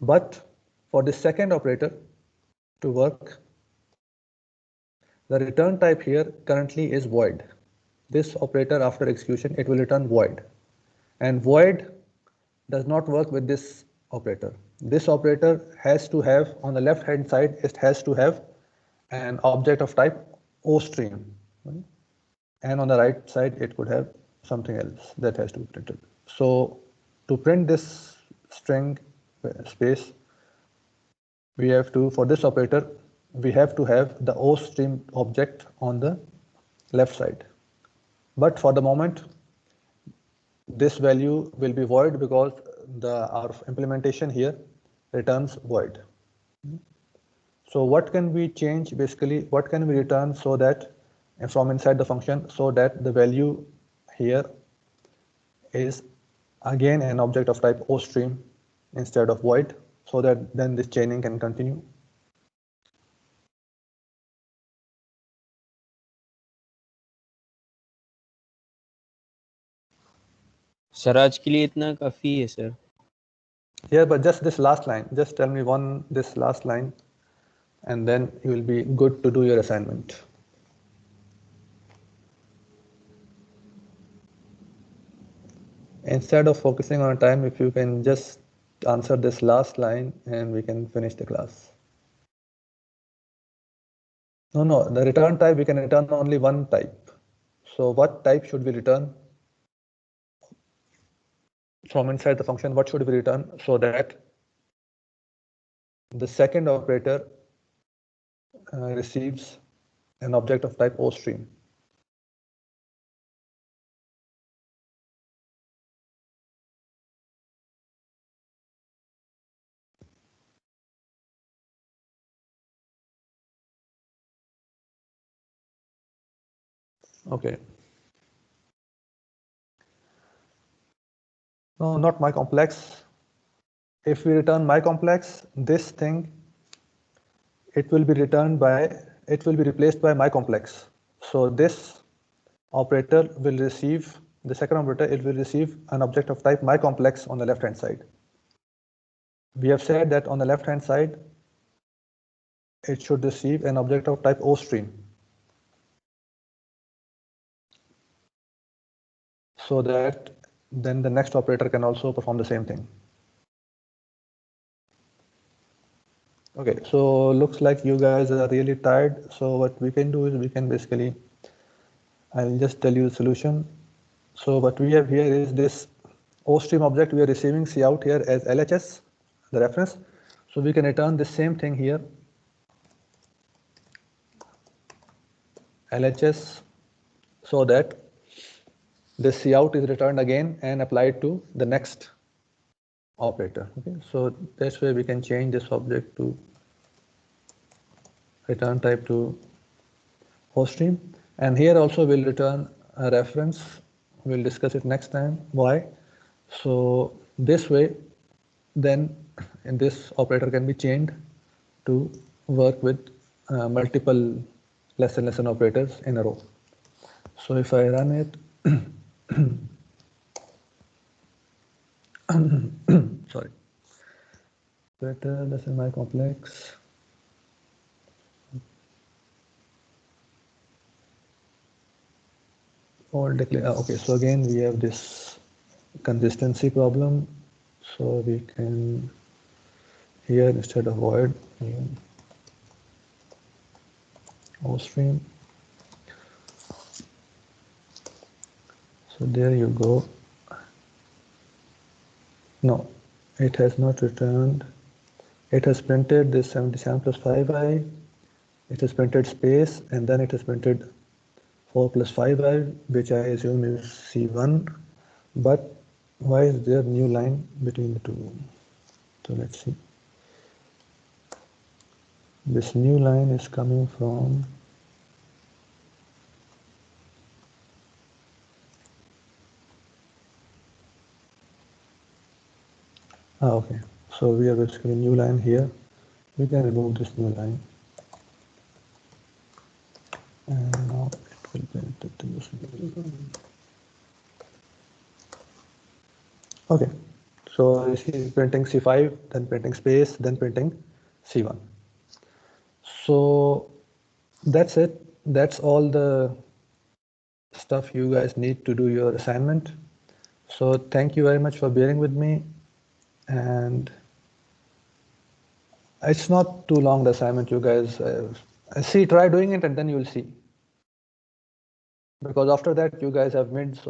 [SPEAKER 1] but for the second operator to work, the return type here currently is void. This operator, after execution, it will return void, and void does not work with this operator. This operator has to have, on the left hand side, it has to have an object of type OStream, right? And on the right side it could have something else that has to be printed. So to print this string space, we have to, for this operator, we have to have the OStream object on the left side. But for the moment, this value will be void because our implementation here returns void. So what can we change? Basically, what can we return so that from inside the function, so that the value here is again an object of type OStream instead of void, so that then this chaining can continue.
[SPEAKER 2] Sir आज के लिए इतना काफ़ी है sir.
[SPEAKER 1] Yeah, but just this last line, just tell me this last line, and then you will be good to do your assignment. Instead of focusing on time, if you can just answer this last line and we can finish the class. No, the return type, we can return only one type. So what type should we return? From inside the function, what should we return so that the second operator receives an object of type OStream? Okay. No, not my complex. If we return my complex, this thing, it will be replaced by my complex. So this operator will receive, the second operator, it will receive an object of type my complex on the left hand side. We have said that on the left hand side, it should receive an object of type OStream, so that then the next operator can also perform the same thing. Okay, so looks like you guys are really tired. So what we can do is we can basically, I'll just tell you the solution. So what we have here is this OStream object. We are receiving Cout here as LHS, the reference. So we can return the same thing here, LHS, so that the Cout is returned again and applied to the next operator. Okay, so this way we can change this object to return type to OStream, and here also we'll return a reference. We'll discuss it next time why. So this way, then in this operator can be chained to work with multiple lesson operators in a row. So if I run it, sorry, better lesson my complex. All declare. Okay, so again we have this consistency problem. So we can here instead of void ostream. So there you go. No, it has not returned. It has printed this 77 plus 5i. It has printed space, and then it has printed 4 plus 5i, which I assume is C1. But why is there new line between the two? So let's see. This new line is coming from okay. So we have basically a new line here. We can remove this new line. And now it will print it to this. Okay. So you see printing C5, then printing space, then printing C1. So that's it. That's all the stuff you guys need to do your assignment. So thank you very much for bearing with me. And it's not too long, the assignment, you guys. See, try doing it and then you'll see. Because after that, you guys have mids,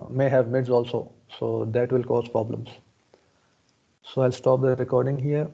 [SPEAKER 1] may have mids also. So that will cause problems. So I'll stop the recording here.